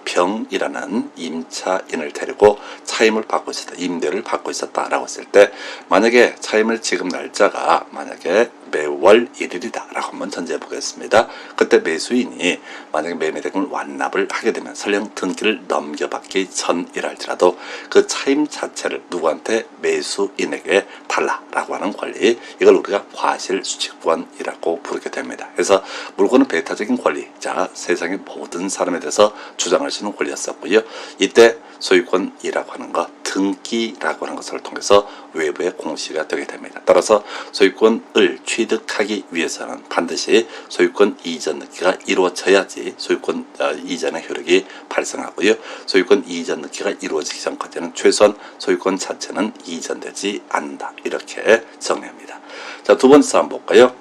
병이라는 임차인을 데리고 차임을 받고 있었다, 임대를 받고 있었다라고 했을 때, 만약에 차임을 지급 날짜가 만약에 매월 1일이다 라고 한번 전제해 보겠습니다. 그때 매수인이 만약에 매매대금을 완납을 하게 되면 설령 등기를 넘겨받기 전이랄지라도 그 차임 자체를 누구한테? 매수인에게 달라라고 하는 권리, 이걸 우리가 과실수취권이라고 부르게 됩니다. 그래서 물건은 배타적인 권리, 세상의 모든 사람에 대해서 주장할 수 있는 권리였었고요. 이때 소유권이라고 하는 것, 등기라고 하는 것을 통해서 외부의 공시가 되게 됩니다. 따라서 소유권을 취득하기 위해서는 반드시 소유권 이전 등기가 이루어져야지 소유권 이전의 효력이 발생하고요. 소유권 이전 등기가 이루어지기 전까지는 최소한 소유권 자체는 이전되지 않는다, 이렇게 정리합니다. 자, 두 번째 사안 볼까요?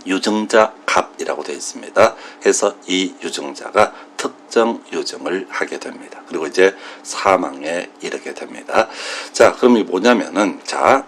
유증자 갑이라고 되어 있습니다. 해서 이 유증자가 특정 유증을 하게 됩니다. 그리고 이제 사망에 이르게 됩니다. 자, 그럼 이 뭐냐면은,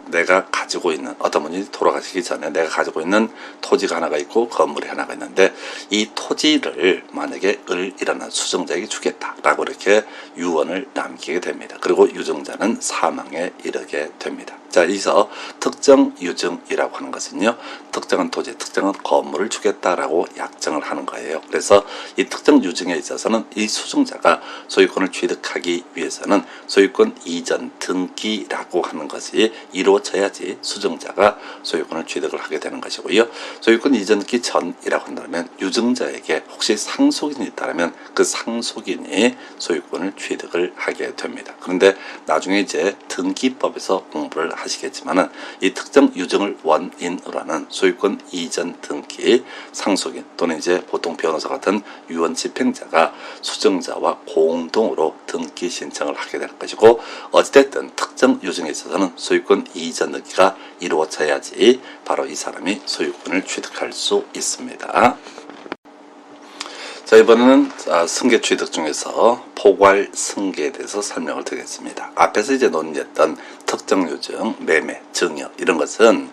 내가 가지고 있는, 어떤 분이 돌아가시기 전에 내가 가지고 있는 토지가 하나가 있고 건물이 하나가 있는데, 이 토지를 만약에 을이라는 수증자에게 주겠다라고 이렇게 유언을 남기게 됩니다. 그리고 유증자는 사망에 이르게 됩니다. 자, 여기서 특정 유증이라고 하는 것은요, 특정한 토지, 특정한 건물을 주겠다라고 약정을 하는 거예요. 그래서 이 특정 유증에 있어서는 이 수증자가 소유권을 취득하기 위해서는 소유권 이전 등기라고 하는 것이 이루어져야지 수증자가 소유권을 취득을 하게 되는 것이고요. 소유권 이전 등기 전이라고 한다면 유증자에게 혹시 상속인이 있다면 그 상속인이 소유권을 취득을 하게 됩니다. 그런데 나중에 이제 등기법에서 공부를 하시겠지만은, 이 특정 유증을 원인으로 하는 소유권 이전 등기, 상속인 또는 이제 보통 변호사 같은 유언 집행자가 수증자와 공동으로 등기 신청을 하게 될 것이고, 어찌됐든 특정 유증에 있어서는 소유권 이전 등기가 이루어져야지 바로 이 사람이 소유권을 취득할 수 있습니다. 자, 이번에는 승계 취득 중에서 포괄 승계에 대해서 설명을 드리겠습니다. 앞에서 이제 논의했던 특정 유증, 매매, 증여 이런 것은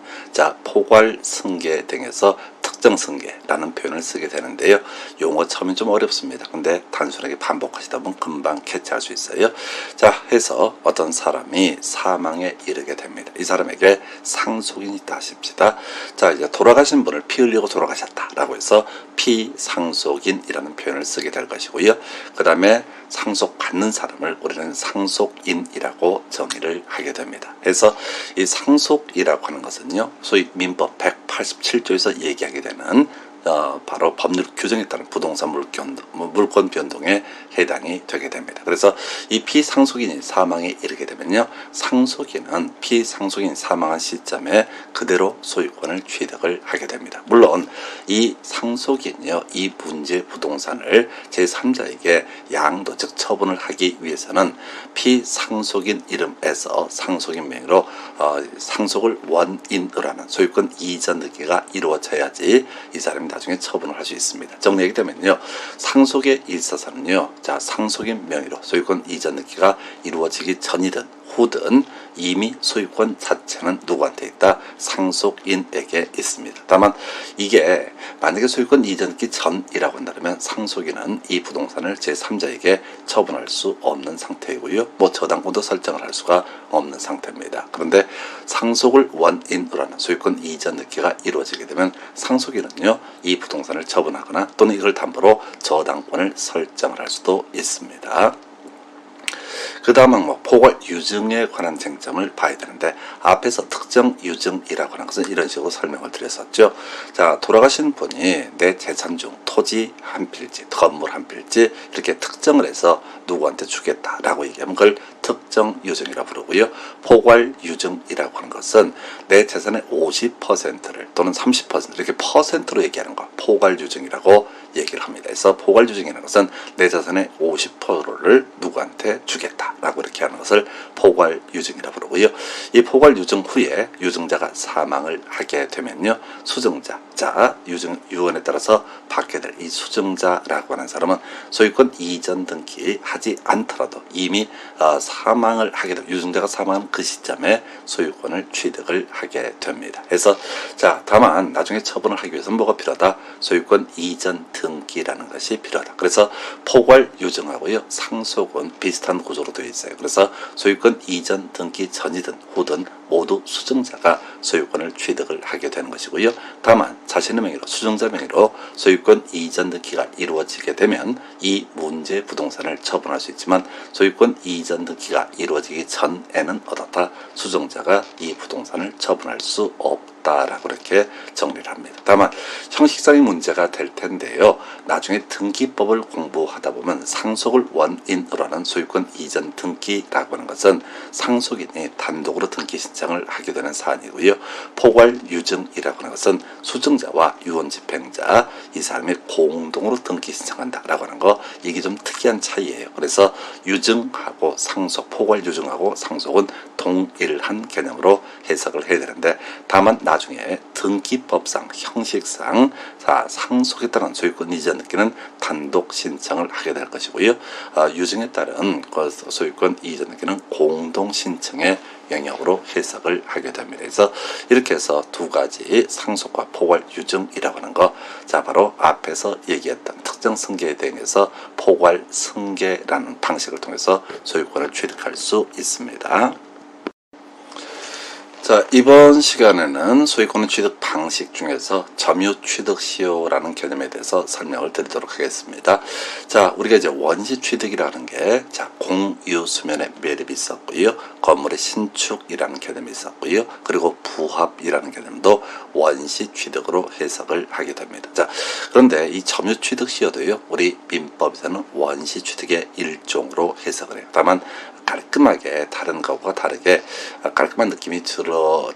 포괄 승계 등에서 특정 승계라는 표현을 쓰게 되는데요. 용어 처음엔 좀 어렵습니다. 근데 단순하게 반복하시다 보면 금방 캐치할 수 있어요. 자, 해서 어떤 사람이 사망에 이르게 됩니다. 이 사람에게 상속인이 있다 하십시다. 자, 이제 돌아가신 분을 피 흘리고 돌아가셨다라고 해서 피상속인이라는 표현을 쓰게 될 것이고요. 그 다음에 상속받는 사람을 우리는 상속인이라고 정의를 하게 됩니다. 그래서 이 상속이라고 하는 것은요, 소위 민법 187조에서 얘기하게 되는 바로 법률 규정에 따른 부동산 물권 변동에 해당이 되게 됩니다. 그래서 이 피상속인이 사망에 이르게 되면요, 상속인은 피상속인이 사망한 시점에 그대로 소유권을 취득을 하게 됩니다. 물론 이 상속인이요, 이 문제 부동산을 제3자에게 양도 즉 처분을 하기 위해서는 피상속인 이름에서 상속인 명의로 상속을 원인으로 하는 소유권 이전 등기가 이루어져야지 이 사람이 나중에 처분을 할 수 있습니다. 정리하게 되면요, 상속에 있어서는요, 자, 상속인 명의로 소유권 이전 등기가 이루어지기 전이든 후든 이미 소유권 자체는 누구한테 있다? 상속인에게 있습니다. 다만 이게 만약에 소유권 이전기 전이라고 한다면 상속인은 이 부동산을 제3자에게 처분할 수 없는 상태이고요. 뭐 저당권도 설정을 할 수가 없는 상태입니다. 그런데 상속을 원인으로 하는 소유권 이전 등기가 이루어지게 되면 상속인은요, 이 부동산을 처분하거나 또는 이걸 담보로 저당권을 설정을 할 수도 있습니다. 그 다음은 포괄 유증에 관한 쟁점을 봐야 되는데, 앞에서 특정 유증이라고 하는 것은 이런 식으로 설명을 드렸었죠. 자, 돌아가신 분이 내 재산 중 토지 한 필지, 건물 한 필지 이렇게 특정을 해서 누구한테 주겠다라고 얘기하면 그걸 특정 유증이라고 부르고요. 포괄 유증이라고 하는 것은 내 재산의 50%를 또는 30% 이렇게 퍼센트로 얘기하는 거 포괄 유증이라고 얘기를 합니다. 그래서 포괄 유증이라는 것은 내 재산의 50%를 누구한테 주겠다라고 이렇게 하는 것을 포괄 유증이라고 부르고요. 이 포괄 유증 후에 유증자가 사망을 하게 되면요, 수증자, 자, 유언에 따라서 받게 될 이 수증자라고 하는 사람은 소유권 이전 등기 하지 않더라도 이미 사망을 하게 되면 유증자가 사망한 그 시점에 소유권을 취득을 하게 됩니다. 그래서 자, 다만 나중에 처분을 하기 위해서는 뭐가 필요하다? 소유권 이전 등기라는 것이 필요하다. 그래서 포괄 유증하고요, 상속은 비슷한 구조로 되어 있어요. 그래서 소유권 이전 등기 전이든 후든 모두 수증자가 소유권을 취득을 하게 되는 것이고요. 다만 자신의 명의로 수증자 명의로 소유권 이전 등기가 이루어지게 되면 이 문제 부동산을 처분할 수 있지만 소유권 이전 등기가 이루어지기 전에는 어떻다? 수증자가 이 부동산을 처분할 수 없다라고 이렇게 정리를 합니다. 다만 형식상의 문제가 될 텐데요, 나중에 등기법을 공부하다 보면 상속을 원인으로 하는 소유권 이전 등기라고 하는 것은 상속인이 단독으로 등기 신청을 하게 되는 사안이고요. 포괄 유증이라고 하는 것은 수증자와 유언집행자 이 사람이 공동으로 등기 신청한다라고 하는 거, 이게 좀 특이한 차이예요. 그래서 유증하고 상속, 포괄 유증하고 상속은 동일한 개념으로 해석을 해야 되는데, 다만 나중에 등기법상 형식상 상속에 따른 소유권 이전 등기는 단독 신청을 하게 될 것이고요. 유증에 따른 소유권 이전 등기는 공동 신청의 영역으로 해석을 하게 됩니다. 그래서 이렇게 해서 두 가지 상속과 포괄 유증이라고 하는 거, 자, 바로 앞에서 얘기했던 특정 승계에 대해서 포괄 승계라는 방식을 통해서 소유권을 취득할 수 있습니다. 자, 이번 시간에는 소유권 취득 방식 중에서 점유 취득 시효라는 개념에 대해서 설명을 드리도록 하겠습니다. 자, 우리가 이제 원시 취득이라는 게, 자, 공유 수면의 매립이 있었고요, 건물의 신축이라는 개념이 있었고요, 그리고 부합이라는 개념도 원시 취득으로 해석을 하게 됩니다. 자, 그런데 이 점유 취득 시효도요, 우리 민법에서는 원시 취득의 일종으로 해석을 해요. 다만 깔끔하게 다른 것과 다르게 깔끔한 느낌이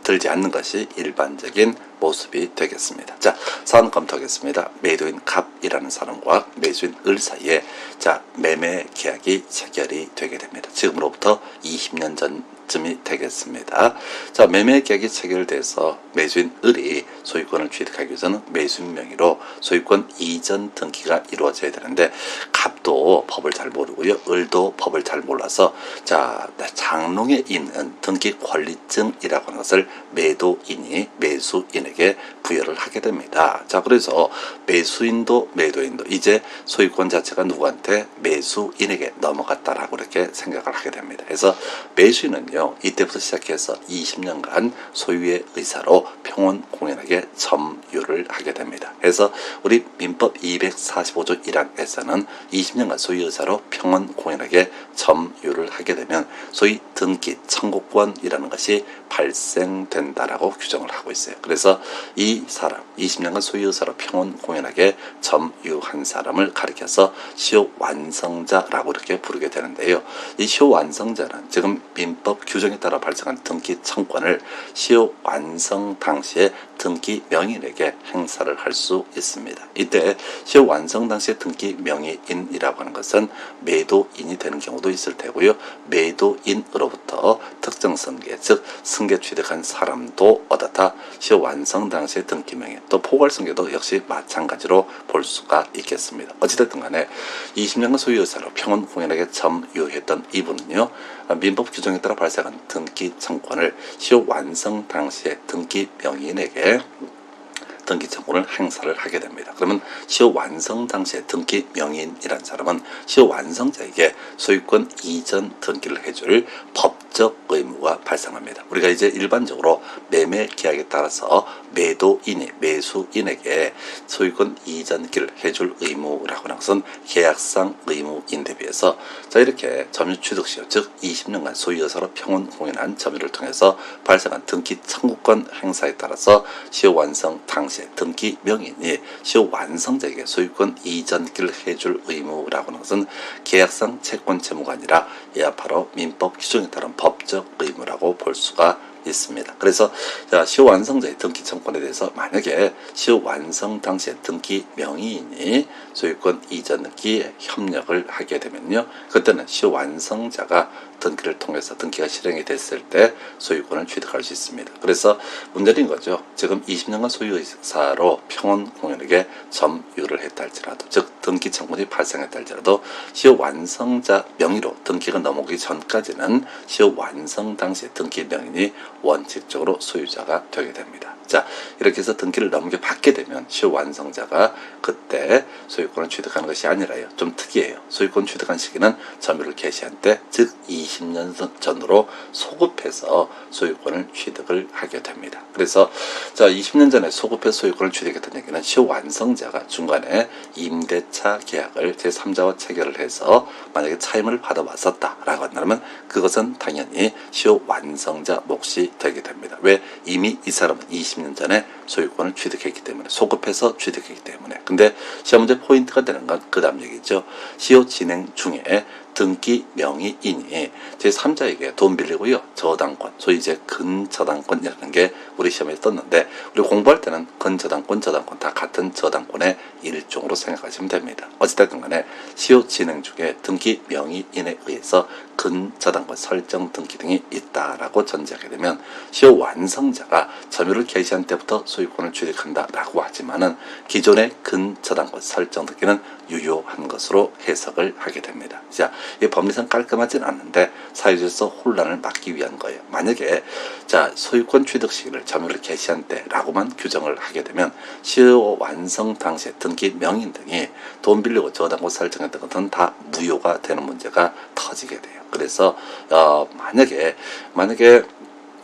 들지 않는 것이 일반적인 모습이 되겠습니다. 자, 사안 검토하겠습니다. 매도인 갑이라는 사람과 매수인 을 사이에 자, 매매 계약이 체결이 되게 됩니다. 지금으로부터 20년 전쯤이 되겠습니다. 자, 매매 계약이 체결돼서 매수인 을이 소유권을 취득하기 위해서는 매수인 명의로 소유권 이전 등기가 이루어져야 되는데, 갑도 법을 잘 모르고요, 을도 법을 잘 몰라서 자, 장롱에 있는 등기 권리증이라고 하는 것을 매도인이 매수인에게 명의인에게 부여를 하게 됩니다. 자, 그래서 매수인도 매도인도 이제 소유권 자체가 누구한테? 매수인에게 넘어갔다라고 이렇게 생각을 하게 됩니다. 그래서 매수인은요, 이때부터 시작해서 20년간 소유의 의사로 평온공연하게 점유를 하게 됩니다. 그래서 우리 민법 245조 1항에서는 20년간 소유 의사로 평온공연하게 점유를 하게 되면 소위 등기 청구권이라는 것이 발생된다라고 규정을 하고 있어요. 그래서 이 사람 20년간 소유 의사로 평온공연하게 점유한 사람을 가리켜서 시효완성자라고 이렇게 부르게 되는데요. 이 시효완성자는 지금 민법 규정에 따라 발생한 등기 청구권을 시효완성 당시에 등기 명의인에게 행사를 할 수 있습니다. 이때 시효완성 당시에 등기 명의인이라고 하는 것은 매도인이 되는 경우도 있을 테고요. 매도인으로부터 특정 승계, 즉 승계 취득한 사람도 어떻다? 시효완성 당시에 등기 명의, 또 포괄승계도 역시 마찬가지로 볼 수가 있겠습니다. 어찌됐든 간에 20년간 소유의사로 평온공연하게 점유했던 이분은요, 민법 규정에 따라 발생한 등기 청구권을 시효완성 당시에 등기 명의인에게 등기 청구를 행사를 하게 됩니다. 그러면 시효완성 당시에 등기 명의인이라는 사람은 시효완성자에게 소유권 이전 등기를 해줄 법적 의무가 발생합니다. 우리가 이제 일반적으로 매매 계약에 따라서 매도인이 매수인에게 소유권 이전기를 해줄 의무라고 하는 것은 계약상 의무인데 비해서 자, 이렇게 점유 취득 시효, 즉 20년간 소유여사로 평온공연한 점유를 통해서 발생한 등기 청구권 행사에 따라서 시효완성 당시에 등기 명의인이 시효완성자에게 소유권 이전기를 해줄 의무라고 하는 것은 계약상 채권 채무가 아니라 바로 민법 규정에 따른 법적 의무라고 볼 수가 있습니다. 그래서 시효완성자의 등기 청구권에 대해서 만약에 시효완성 당시에 등기 명의인이 소유권 이전기에 협력을 하게 되면요, 그때는 시효완성자가 등기를 통해서 등기가 실행이 됐을 때 소유권을 취득할 수 있습니다. 그래서 문제인 거죠. 지금 20년간 소유의사로 평온공연에게 점유를 했다 할지라도, 즉 등기 청구권이 발생했다 할지라도 시효완성자 명의로 등기가 넘어오기 전까지는 시효완성 당시에 등기 명의인이 원칙적으로 소유자가 되게 됩니다. 자, 이렇게 해서 등기를 넘겨받게 되면 시효완성자가 그때 소유권을 취득하는 것이 아니라요, 좀 특이해요. 소유권 취득한 시기는 점유를 개시한 때, 즉 20년 전으로 소급해서 소유권을 취득을 하게 됩니다. 그래서 자, 20년 전에 소급해서 소유권을 취득했다는 얘기는 시효완성자가 중간에 임대차 계약을 제3자와 체결을 해서 만약에 차임을 받아왔었다라고 한다면 그것은 당연히 시효완성자 몫이 되게 됩니다. 왜? 이미 이 사람은 20년 전에 소유권을 취득했기 때문에, 소급해서 취득했기 때문에. 근데 시험 문제 포인트가 되는 건 그 다음 얘기죠. 시효 진행 중에 등기 명의인이 제3자에게 돈 빌리고요, 저당권, 소위 이제 근저당권이라는 게 우리 시험에 떴는데, 우리 공부할 때는 근저당권, 저당권 다 같은 저당권의 일종으로 생각하시면 됩니다. 어찌됐든 간에 시효 진행 중에 등기 명의인에 의해서 근저당권 설정 등기 등이 있다라고 전제하게 되면 시효 완성자가 점유를 개시한 때부터 소유권을 취득한다라고 하지만은 기존의 근저당권 설정 등기는 유효한 것으로 해석을 하게 됩니다. 자, 이 법리상 깔끔하진 않는데 사유에서 혼란을 막기 위한 거예요. 만약에 자, 소유권 취득 시기를 점유를 개시한 때라고만 규정을 하게 되면 시효 완성 당시에 등기 명인 등이 돈 빌리고 저당권 설정했던 것은 다 무효가 되는 문제가 터지게 돼요. 그래서 만약에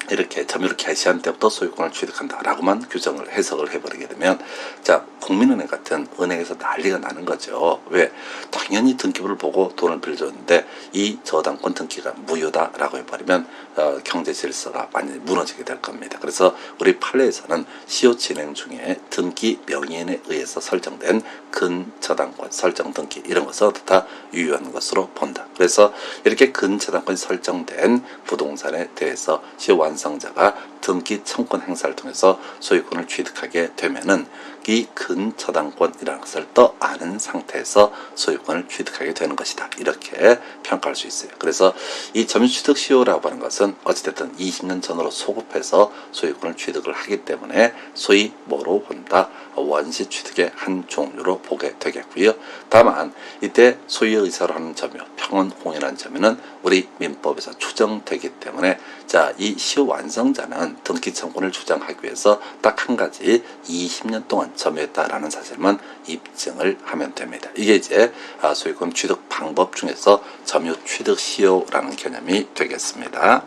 이렇게 점유를 개시한 때부터 소유권을 취득한다라고만 규정을 해석을 해버리게 되면 자, 국민은행 같은 은행에서 난리가 나는 거죠. 왜? 당연히 등기부를 보고 돈을 빌려줬는데 이 저당권 등기가 무효다라고 해버리면 경제 질서가 완전히 무너지게 될 겁니다. 그래서 우리 판례에서는 시효 진행 중에 등기 명의인에 의해서 설정된 근저당권 설정 등기 이런 것은 다 유효한 것으로 본다. 그래서 이렇게 근저당권이 설정된 부동산에 대해서 시효 완성자가 등기 청구권 행사를 통해서 소유권을 취득하게 되면은 이 근저당권이라는 것을 더 아는 상태에서 소유권을 취득하게 되는 것이다. 이렇게 평가할 수 있어요. 그래서 이 점유취득 시효라고 하는 것은 어찌됐든 20년 전으로 소급해서 소유권을 취득을 하기 때문에 소위 뭐로 본다? 원시 취득의 한 종류로 보게 되겠고요. 다만 이때 소유의 의사로 하는 점유, 평온공연한 점유는 우리 민법에서 추정되기 때문에 자, 이 시효 완성자는 등기 청구를 주장하기 위해서 딱 한 가지 20년 동안 점유했다라는 사실만 입증을 하면 됩니다. 이게 이제 소유권 취득 방법 중에서 점유 취득 시효라는 개념이 되겠습니다.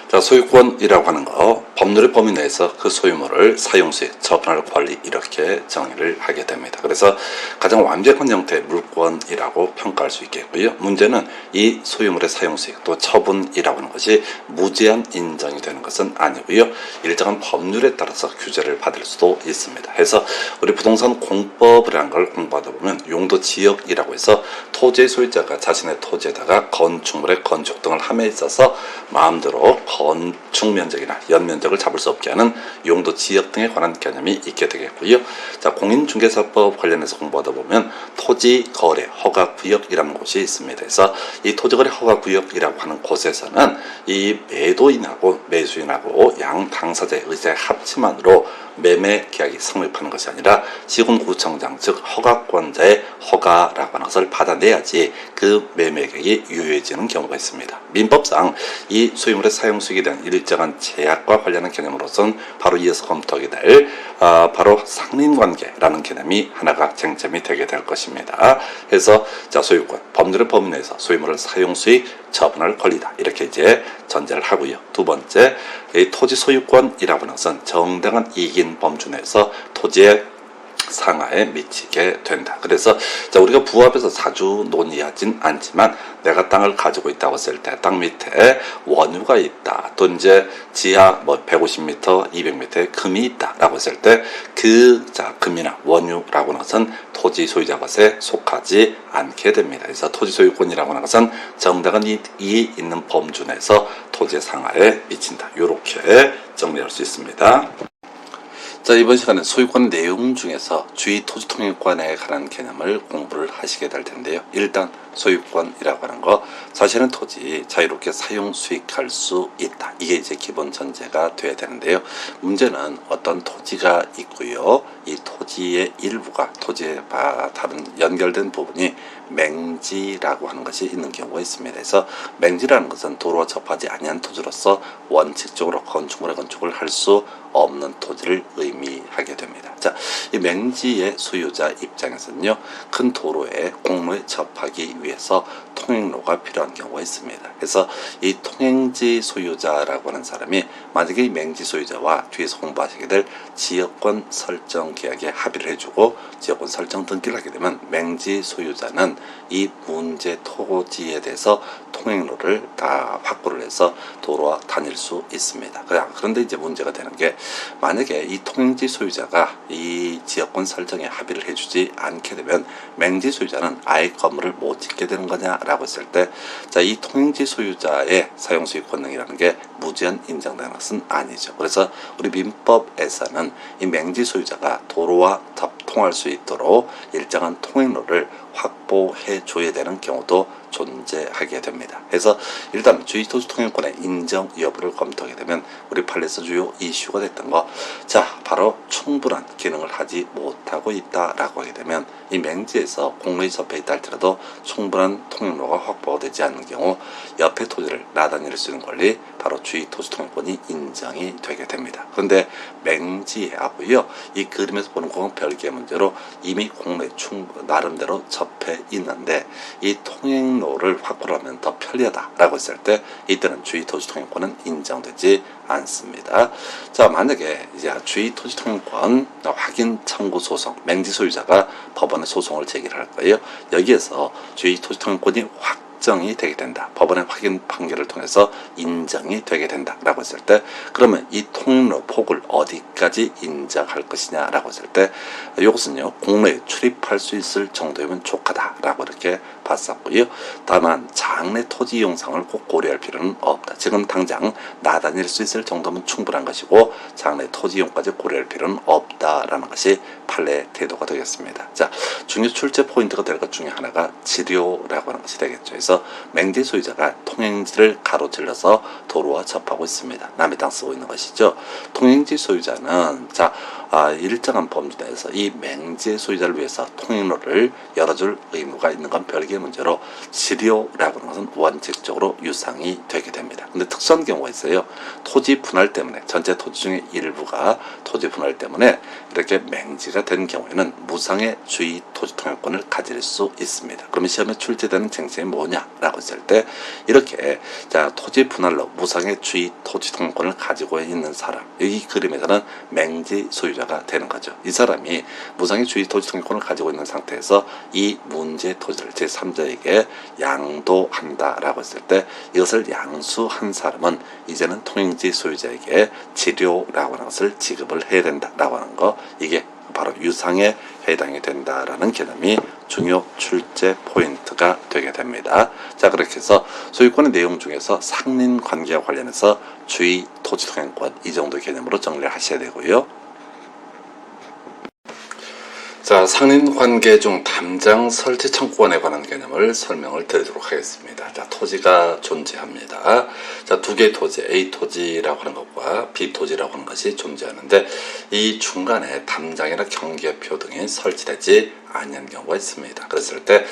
자, 소유권이라고 하는 거 법률의 범위 내에서 그 소유물을 사용수익, 처분할 권리 이렇게 정의를 하게 됩니다. 그래서 가장 완벽한 형태의 물권이라고 평가할 수 있겠고요. 문제는 이 소유물의 사용수익 또 처분이라고 하는 것이 무제한 인정이 되는 것은 아니고요. 일정한 법률에 따라서 규제를 받을 수도 있습니다. 그래서 우리 부동산 공법이라는 걸 공부하다 보면 용도 지역이라고 해서 토지의 소유자가 자신의 토지에다가 건축물의 건축 등을 함에 있어서 마음대로 건축 면적이나 연면적을 잡을 수 없게 하는 용도 지역 등에 관한 개념이 있게 되겠고요. 자, 공인중개사법 관련해서 공부하다 보면 토지 거래 허가 구역이라는 곳이 있습니다. 그래서 이 토지 거래 허가 구역이라고 하는 곳에서는 이 매도인하고 매수인하고 양 당사자의 의사의 합치만으로 매매 계약이 성립하는 것이 아니라 시군구청장 즉 허가권자의 허가라고 하는 것을 받아내야지 그 매매 계약이 유효해지는 경우가 있습니다. 민법상 이 소유물의 사용수익에 대한 일정한 제약과 관련한 개념으로서는 바로 이어서 검토하게 될 바로 상린관계라는 개념이 하나가 쟁점이 되게 될 것입니다. 그래서 자, 소유권 법률의 범위 내에서 소유물을 사용수익 처분할 권리다 이렇게 이제 전제를 하고요. 두 번째, 이 토지 소유권이라고 하는 것은 정당한 이익인 범주 내에서 토지의 상하에 미치게 된다. 그래서 자, 우리가 부합에서 자주 논의하진 않지만 내가 땅을 가지고 있다고 했을 때 땅 밑에 원유가 있다. 또 이제 지하 150m, 200m의 금이 있다라고 했을 때 그 금이나 원유라고 하는 것은 토지 소유자 것에 속하지 않게 됩니다. 그래서 토지 소유권이라고 하는 것은 정당한 이익이 있는 범주 내에서 토지의 상하에 미친다. 이렇게 정리할 수 있습니다. 자, 이번 시간에 소유권 내용 중에서 주의토지통행권에 관한 개념을 공부를 하시게 될 텐데요. 일단 소유권이라고 하는 거 자신의 토지 자유롭게 사용 수익할 수 있다. 이게 이제 기본 전제가 돼야 되는데요. 문제는 어떤 토지가 있고요. 이 토지의 일부가 토지에 다른 연결된 부분이 맹지라고 하는 것이 있는 경우가 있습니다. 그래서 맹지라는 것은 도로와 접하지 아니한 토지로서 원칙적으로 건축을 할 수 없는 토지를 의미하게 됩니다. 자, 이 맹지의 소유자 입장에서는요, 큰 도로에 공로에 접하기 위해서 통행로가 필요한 경우가 있습니다. 그래서 이 통행지 소유자라고 하는 사람이 만약에 이 맹지 소유자와 뒤에서 공부하시게 될 지역권 설정 계약에 합의를 해주고 지역권 설정 등기를 하게 되면 맹지 소유자는 이 문제 토지에 대해서 통행로를 다 확보를 해서 도로와 다닐 수 있습니다. 그런데 이제 문제가 되는 게 만약에 이 통행지 소유자가 이 지역권 설정에 합의를 해주지 않게 되면 맹지 소유자는 아예 건물을 못 짓게 되는 거냐라고 했을 때, 자, 이 통행지 소유자의 사용수익 권능이라는 게 무제한 인정되는 것은 아니죠. 그래서 우리 민법에서는 이 맹지 소유자가 도로와 통할 수 있도록 일정한 통행로를 확보해 줘야 되는 경우도 존재하게 됩니다. 그래서 일단 주의토지통행권의 인정 여부를 검토하게 되면 우리 판례에서 주요 이슈가 됐던 거, 자, 바로 충분한 기능을 하지 못하고 있다라고 하게 되면 이 맹지에서 공로에 접해 있다 할지라도 충분한 통행로가 확보가 되지 않는 경우 옆에 토지를 나다닐 수 있는 권리, 바로 주의토지통행권이 인정이 되게 됩니다. 그런데 맹지하고요, 이 그림에서 보는 거는 별개의 문제로 이미 공로에 나름대로 접해 있는데 이 통행로를 확보를 하면 더 편리하다라고 했을 때 이때는 주의토지통행권은 인정되지 않습니다. 자, 만약에 이제 주의토지통행권 확인 청구 소송, 맹지 소유자가 법원에 소송을 제기를 할 거예요. 여기에서 주의토지통행권이 확정이 되게 된다. 법원의 확인 판결을 통해서 인정이 되게 된다 라고 했을 때, 그러면 이 통행로 폭을 어디까지 인정할 것이냐라고 했을 때, 이것은요, 공로에 출입할 수 있을 정도이면 족하다 라고 이렇게 봤었고요. 다만 장래 토지 이용상을 꼭 고려할 필요는 없다. 지금 당장 나다닐 수 있을 정도면 충분한 것이고 장래 토지 이용까지 고려할 필요는 없다라는 것이 판례 태도가 되겠습니다. 자, 중요 출제 포인트가 될 것 중에 하나가 지료라고 하는 것이 되겠죠. 그래서 맹지 소유자가 통행지를 가로질러서 도로와 접하고 있습니다. 남의 땅 쓰고 있는 것이죠. 통행지 소유자는 일정한 범주 내에서 이 맹지 소유자를 위해서 통행로를 열어줄 의무가 있는 건 별개의 문제로 지료라고 하는 것은 원칙적으로 유상이 되게 됩니다. 근데 특수한 경우가 있어요. 토지 분할 때문에 전체 토지 중에 일부가 토지 분할 때문에 이렇게 맹지가 된 경우에는 무상의 주의 토지 통행권을 가질 수 있습니다. 그러면 시험에 출제되는 쟁점이 뭐냐라고 했을 때 이렇게 토지 분할로 무상의 주의 토지 통행권을 가지고 있는 사람, 이 그림에서는 맹지 소유자가 되는 거죠. 이 사람이 무상의 주의 토지 통행권을 가지고 있는 상태에서 이 문제 토지를 제3자에게 양도한다라고 했을 때 이것을 양수한 사람은 이제는 통행지 소유자에게 지료라고 하는 것을 지급을 해야 된다라고 하는 거, 이게 바로 유상에 해당이 된다라는 개념이 중요 출제 포인트가 되게 됩니다. 자, 그렇게 해서 소유권의 내용 중에서 상린 관계와 관련해서 주의 토지 통행권 이 정도 개념으로 정리를 하셔야 되고요. 자, 상린관계 중 담장 설치 청구권에 관한 개념을 설명을 드리도록 하겠습니다. 자, 토지가 존재합니다. 자, 두 개의 토지, A 토지라고 하는 것과 B 토지라고 하는 것이 존재하는데 이 중간에 담장이나 경계표 등이 설치되지 아니한 경우가 있습니다. 그랬을 때,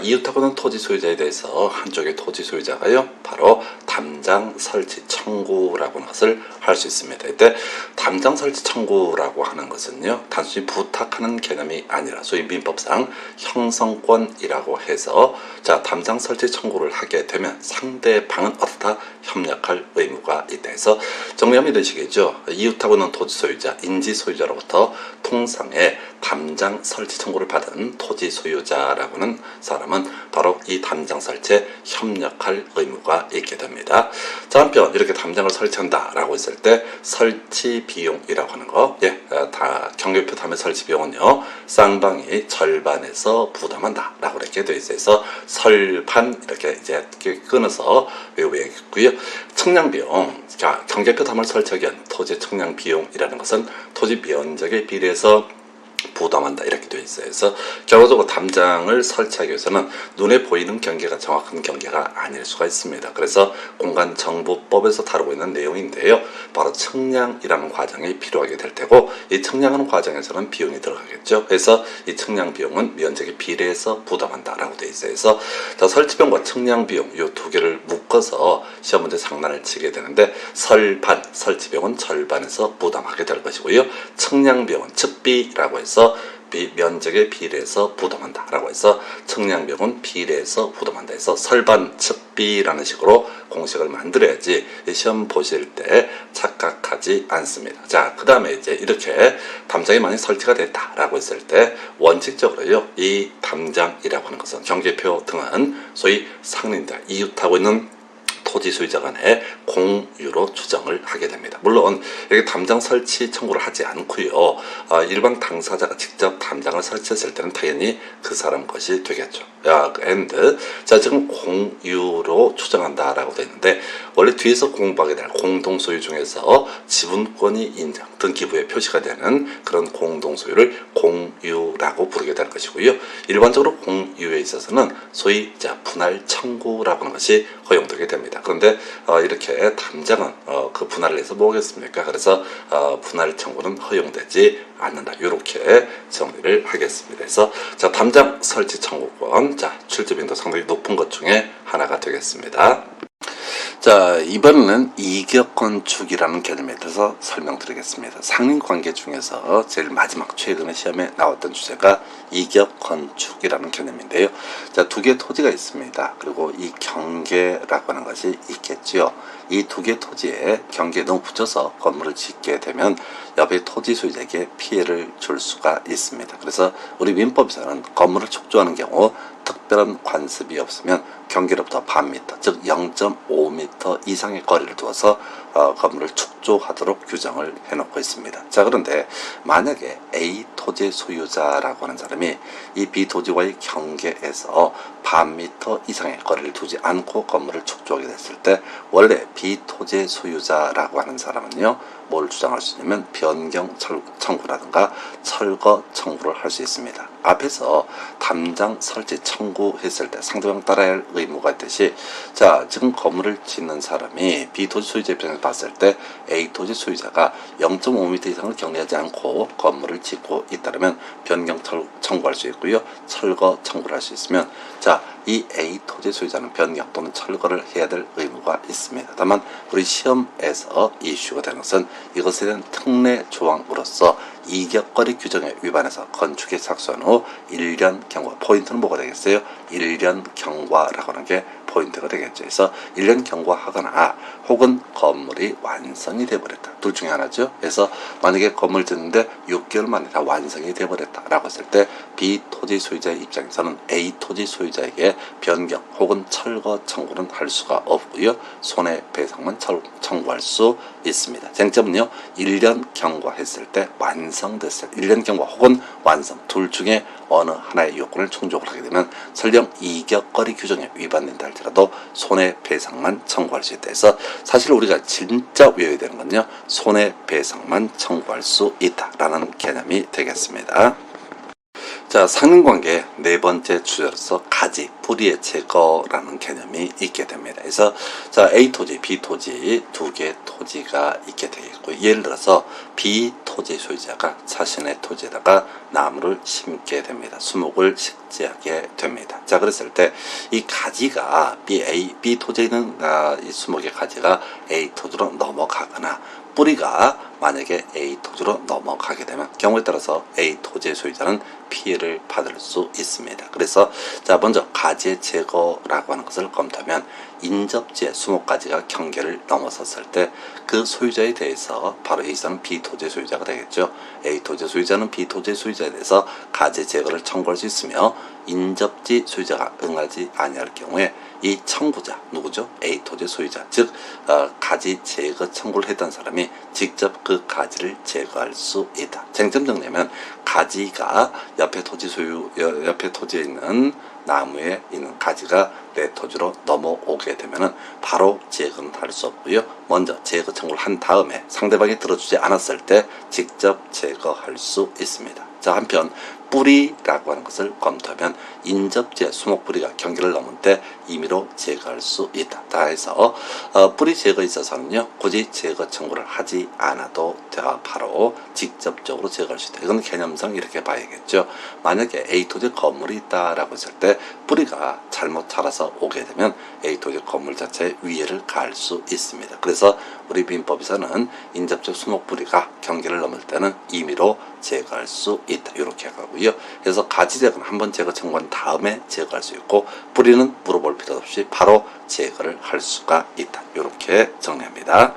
이웃하고는 토지 소유자에 대해서 한쪽의 토지 소유자가요, 바로 담장 설치 청구라고 하는 것을 할 수 있습니다. 이때 담장 설치 청구라고 하는 것은요, 단순히 부탁하는 개념이 아니라 소위 민법상 형성권이라고 해서 담장 설치 청구를 하게 되면 상대방은 어떻다 협력할 의무가 있다 해서 정리하면 이런 식이죠. 이웃하고는 토지 소유자, 인지 소유자로부터 통상의 담장 설치 청구를 받은 토지 소유자라고 하는 사람은 바로 이 담장 설치에 협력할 의무가 있게 됩니다. 자, 한편 이렇게 담장을 설치한다라고 했을 때 설치 비용이라고 하는 거, 다 경계표 담의 설치 비용은요, 쌍방이 절반에서 부담한다라고 이렇게 되어 있어서 설반 이렇게 이제 끊어서 외우겠고요. 측량 비용, 경계표 담을 설치하기 위한 토지 측량 비용이라는 것은 토지 면적에 비례해서 부담한다 이렇게 되어 있어요. 그래서 결과적으로 담장을 설치하기 위해서는 눈에 보이는 경계가 정확한 경계가 아닐 수가 있습니다. 그래서 공간정보법에서 다루고 있는 내용인데요, 바로 측량이라는 과정이 필요하게 될 테고 이 측량하는 과정에서는 비용이 들어가겠죠. 그래서 이 측량 비용은 면적에 비례해서 부담한다라고 되어 있어요. 그래서 설치비용과 측량 비용 이 두 개를 묶어서 시험 문제 장난을 치게 되는데 설반, 설치비용은 절반에서 부담하게 될 것이고요, 측량 비용은 측비라고 해서 면적에 비례해서 부담한다 라고 해서 측량비용은 비례해서 부담한다 해서 설반 측비라는 식으로 공식을 만들어야지 시험 보실 때 착각하지 않습니다. 자, 그 다음에 이제 이렇게 담장이 만약 설치가 됐다 라고 했을 때 원칙적으로요, 이 담장이라고 하는 것은 경계표 등은 소위 상린자, 이웃하고 있는 토지 소유자 간의 공유로 추정을 하게 됩니다. 물론 이렇게 담장 설치 청구를 하지 않고요, 일반 당사자가 직접 담장을 설치했을 때는 당연히 그 사람 것이 되겠죠. 지금 공유로 추정한다라고 되어 있는데 원래 뒤에서 공부하게 될 공동소유 중에서 지분권이 인정, 등기부에 표시가 되는 그런 공동소유를 공유라고 부르게 될 것이고요, 일반적으로 공유에 있어서는 소위 분할 청구라고 하는 것이 허용되게 됩니다. 그런데 이렇게 담장은 그 분할을 해서 뭐겠습니까? 그래서 분할 청구는 허용되지 않는다. 이렇게 정리를 하겠습니다. 그래서 담장 설치 청구권, 출제 빈도 상당히 높은 것 중에 하나가 되겠습니다. 자, 이번에는 이격 건축이라는 개념에 대해서 설명드리겠습니다. 상린관계 중에서 제일 마지막 최근에 시험에 나왔던 주제가 이격 건축이라는 개념인데요. 자, 두 개의 토지가 있습니다. 그리고 이 경계라고 하는 것이 있겠지요. 이 두 개의 토지에 경계에 너무 붙여서 건물을 짓게 되면 옆의 토지 소유자에게 피해를 줄 수가 있습니다. 그래서 우리 민법에서는 건물을 축조하는 경우 특별한 관습이 없으면 경계로부터 반 미터, 즉 0.5m 이상의 거리를 두어서 건물을 축조하도록 규정을 해놓고 있습니다. 자, 그런데 만약에 A 토지 소유자라고 하는 사람이 이 B 토지와의 경계에서 반 미터 이상의 거리를 두지 않고 건물을 축조하게 됐을 때 원래 B 토지 소유자라고 하는 사람은요, 뭘 주장할 수 있냐면 변경 청구라든가 철거 청구를 할 수 있습니다. 앞에서 담장 설치 청구했을 때 상대방 따라야 할 의무가 있듯이, 자, 지금 건물을 짓는 사람이 B 토지 소유자 입장에서 봤을 때 A 토지 소유자가 0.5m 이상을 경리하지 않고 건물을 짓고 있다면 변경 청구할 수 있고요. 철거 청구를 할 수 있으면, 자, 이 A 토지 소유자는 변경 또는 철거를 해야 될 의무가 있습니다. 다만 우리 시험에서 이슈가 되는 것은 이것에 대한 특례 조항으로서 이격거리 규정에 위반해서 건축에 착수한 후 1년 경과, 포인트는 뭐가 되겠어요? 1년 경과라고 하는 게 포인트가 되겠죠. 그래서 1년 경과하거나 혹은 건물이 완성이 되어버렸다. 둘 중에 하나죠. 그래서 만약에 건물 짓는데 6개월 만에 다 완성이 되어버렸다라고 했을 때 B 토지 소유자의 입장에서는 A 토지 소유자에게 변경 혹은 철거 청구는 할 수가 없고요. 손해배상만 청구할 수 있습니다. 쟁점은요. 1년 경과했을 때 완성됐을 때 1년 경과 혹은 완성 둘 중에 어느 하나의 요건을 충족을 하게 되면 설령 이격거리 규정에 위반된다 할지라도 손해배상만 청구할 수 있다 해서 사실 우리가 진짜 외워야 되는 건요. 손해배상만 청구할 수 있다라는 개념이 되겠습니다. 자, 상린관계 네 번째 주제로서 가지, 뿌리의 제거라는 개념이 있게 됩니다. 그래서 자, A 토지, B 토지 두 개의 토지가 있게 되겠고, 예를 들어서 B 토지 소유자가 자신의 토지에다가 나무를 심게 됩니다. 수목을 식재하게 됩니다. 자, 그랬을 때 이 가지가 B 토지에 있는 이 수목의 가지가 A 토지로 넘어가거나 뿌리가 만약에 A 토지로 넘어가게 되면 경우에 따라서 A 토지의 소유자는 피해를 받을 수 있습니다. 그래서 자, 먼저 가지의 제거라고 하는 것을 검토하면 인접지의 수목가지가 경계를 넘어섰을 때 그 소유자에 대해서 바로 A사는 B 토지의 소유자가 되겠죠. A 토지의 소유자는 B 토지의 소유자에 대해서 가지 제거를 청구할 수 있으며, 인접지 소유자가 응하지 아니할 경우에 이 청구자 누구죠? A 토지 소유자, 즉 가지 제거 청구를 했던 사람이 직접 그 가지를 제거할 수 있다. 쟁점 정리하면 가지가 옆에 토지에 있는 나무에 있는 가지가 내 토지로 넘어오게 되면은 바로 제거는 할 수 없고요. 먼저 제거 청구를 한 다음에 상대방이 들어주지 않았을 때 직접 제거할 수 있습니다. 자, 한편 뿌리라고 하는 것을 검토하면 인접지의 수목 뿌리가 경계를 넘은 때 임의로 제거할 수 있다. 다 해서 뿌리 제거에 있어서는요, 굳이 제거 청구를 하지 않아도 바로 직접적으로 제거할 수 있다. 이건 개념상 이렇게 봐야겠죠. 만약에 A 토지 건물이 있다라고 했을 때 뿌리가 잘못 자라서 오게 되면 A 토지 건물 자체에 위해를 가할 수 있습니다. 그래서 우리 민법에서는 인접적 수목 뿌리가 경계를 넘을 때는 임의로 제거할 수 있다. 이렇게 가고요. 그래서 가지 제거는 한번 제거 청구한 다음에 제거할 수 있고, 뿌리는 물어볼 필요 없이 바로 제거를 할 수가 있다. 이렇게 정리합니다.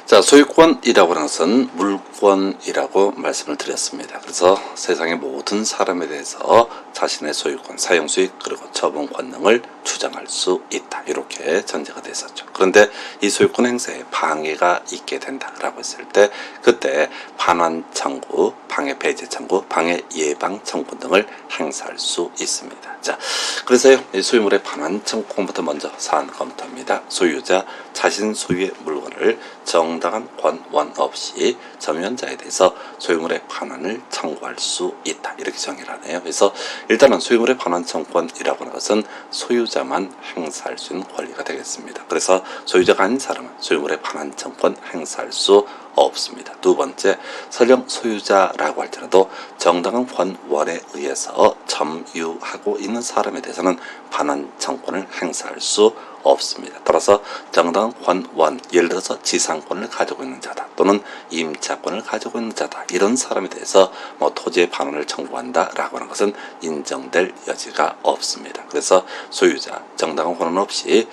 자, 소유권이라고 하는 것은 물권이라고 말씀을 드렸습니다. 그래서 세상의 모든 사람에 대해서 자신의 소유권, 사용수익, 그리고 처분 권능을 주장할 수 있다. 이렇게 전제가 됐었죠. 그런데 이 소유권 행사에 방해가 있게 된다라고 했을 때 그때 반환 청구, 방해 배제 청구, 방해 예방 청구 등을 행사할 수 있습니다. 자, 그래서요, 이 소유물의 반환 청구권부터 먼저 사안 검토합니다. 소유자 자신 소유의 물건을 정당한 권원 없이 점유자에 대해서 소유물의 반환을 청구할 수 있다. 이렇게 정의를 하네요. 그래서 일단은 소유물의 반환 청구권이라고 하는 것은 소유자만 행사할 수 있는 권리가 되겠습니다. 그래서 소유자가 아닌 사람은 소유물의 반환 청구권 행사할 수 없습니다. 두 번째, 설령 소유자라고 할지라도 정당한 권원에 의해서 점유하고 있는 사람에 대해서는 반환 청구권을 행사할 수 없습니다. 따라서 정당한 권원, 예를 들어서 지상권을 가지고 있는 자다 또는 임차권을 가지고 있는 자다, 이런 사람에 대해서 토지의 반환을 청구한다라고 하는 것은 인정될 여지가 없습니다. 그래서 소유자 정당한 권한 없이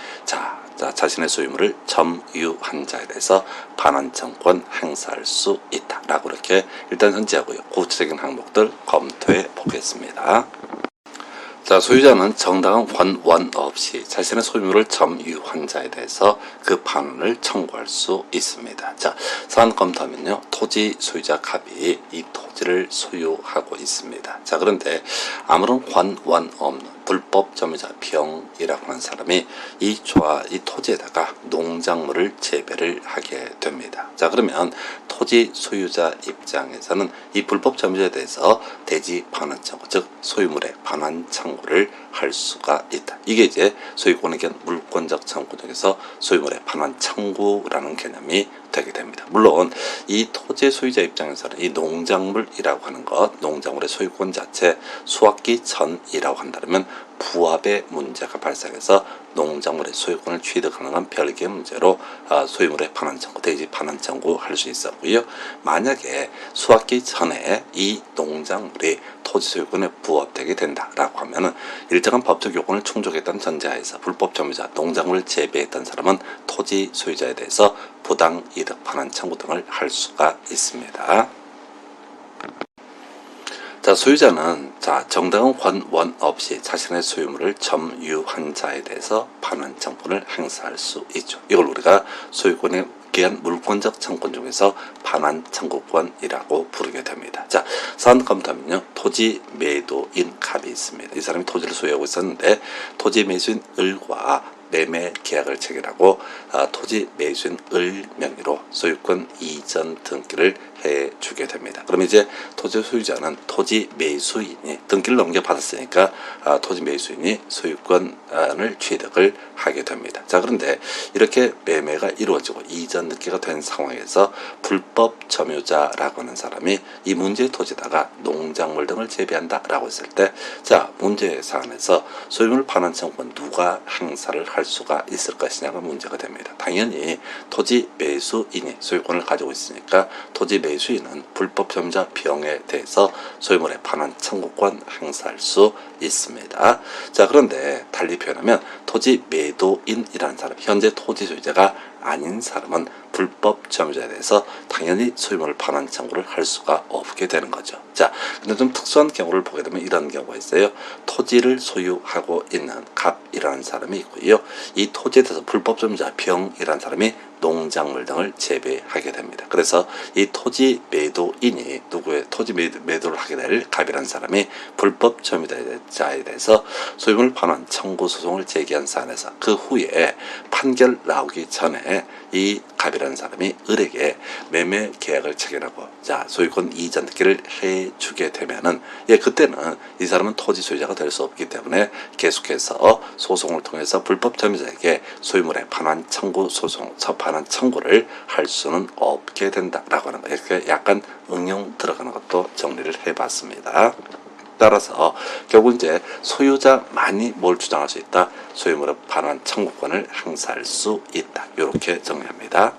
자신의 소유물을 점유한 자에 대해서 반환 청구권 행사할 수 있다라고 이렇게 일단 현재하고요. 구체적인 항목들 검토해 보겠습니다. 자, 소유자는 정당한 권원 없이 자신의 소유물을 점유한 자에 대해서 그 반환을 청구할 수 있습니다. 자, 사안 검토하면요, 토지 소유자 갑이 이 토지를 소유하고 있습니다. 자, 그런데 아무런 권원 없는, 불법 점유자 병이라고 하는 사람이 이 토지에다가 농작물을 재배를 하게 됩니다. 자, 그러면 토지 소유자 입장에서는 이 불법 점유자에 대해서 대지 반환 청구, 즉 소유물의 반환 청구를 할 수가 있다. 이게 이제 소유권에 대한 물권적 청구 중에서 소유물의 반환 청구라는 개념이 되게 됩니다. 물론 이 토지 소유자 입장에서는 이 농작물이라고 하는 것, 농작물의 소유권 자체 수확기 전이라고 한다면 부합의 문제가 발생해서 농작물의 소유권을 취득하는 건 별개의 문제로 소유물의 반환 청구, 대지 반환 청구 할 수 있었고요. 만약에 수확기 전에 이 농작물이 토지 소유권에 부합되게 된다라고 하면은 일정한 법적 요건을 충족했던 전제하에서 불법 점유자 농작물을 재배했던 사람은 토지 소유자에 대해서 부당 이득 반환 청구 등을 할 수가 있습니다. 자, 소유자는 정당한 권원 없이 자신의 소유물을 점유한 자에 대해서 반환 청구를 행사할 수 있죠. 이걸 우리가 소유권에 기한 물권적 청구권 중에서 반환 청구권이라고 부르게 됩니다. 자, 사안 검토하면요, 토지 매도인 갑이 있습니다. 이 사람이 토지를 소유하고 있었는데 토지 매수인 을과 매매 계약을 체결하고 토지 매수인 을 명의로 소유권 이전 등기를 해주게 됩니다. 그럼 이제 토지 소유자는 토지 매수인이 등기를 넘겨받았으니까 토지 매수인이 소유권을 취득을 하게 됩니다. 자, 그런데 이렇게 매매가 이루어지고 이전 등기가 된 상황에서 불법 점유자라고 하는 사람이 이 문제의 토지다가 농작물 등을 재배한다라고 했을 때, 자, 문제의 사안에서 소유물 반환 청구권 누가 행사를 할 수가 있을 것이냐가 문제가 됩니다. 당연히 토지 매수인이 소유권을 가지고 있으니까 토지 매수인은 불법 점유자 병에 대해서 소유물의 반환 청구권 행사할 수 있습니다. 자, 그런데 달리 표현하면 토지 매도인이라는 사람, 현재 토지 소유자가 아닌 사람은 불법 점유자에 대해서 당연히 소유물 반환 청구를 할 수가 없게 되는 거죠. 자, 근데 좀 특수한 경우를 보게 되면 이런 경우가 있어요. 토지를 소유하고 있는 갑이라는 사람이 있고요. 이 토지에 대해서 불법 점유자 병이라는 사람이 농작물 등을 재배하게 됩니다. 그래서 이 토지 매도인이 누구의 토지 매도를 하게 될 갑이라는 사람이 불법 점유자에 대해서 소유물 반환 청구 소송을 제기한 사안에서 그 후에 판결 나오기 전에 이 갑이라는 사람이 을에게 매매 계약을 체결하고 소유권 이전 등기를 해주게 되면은 그때는 이 사람은 토지 소유자가 될 수 없기 때문에 계속해서 소송을 통해서 불법 점유자에게 소유물의 반환 청구 소송, 반환 청구를 할 수는 없게 된다라고 하는 거예요. 이렇게 약간 응용 들어가는 것도 정리를 해봤습니다. 따라서 결국 이제 소유자만이 뭘 주장할 수 있다? 소유물의 반환 청구권을 행사할 수 있다. 이렇게 정리합니다.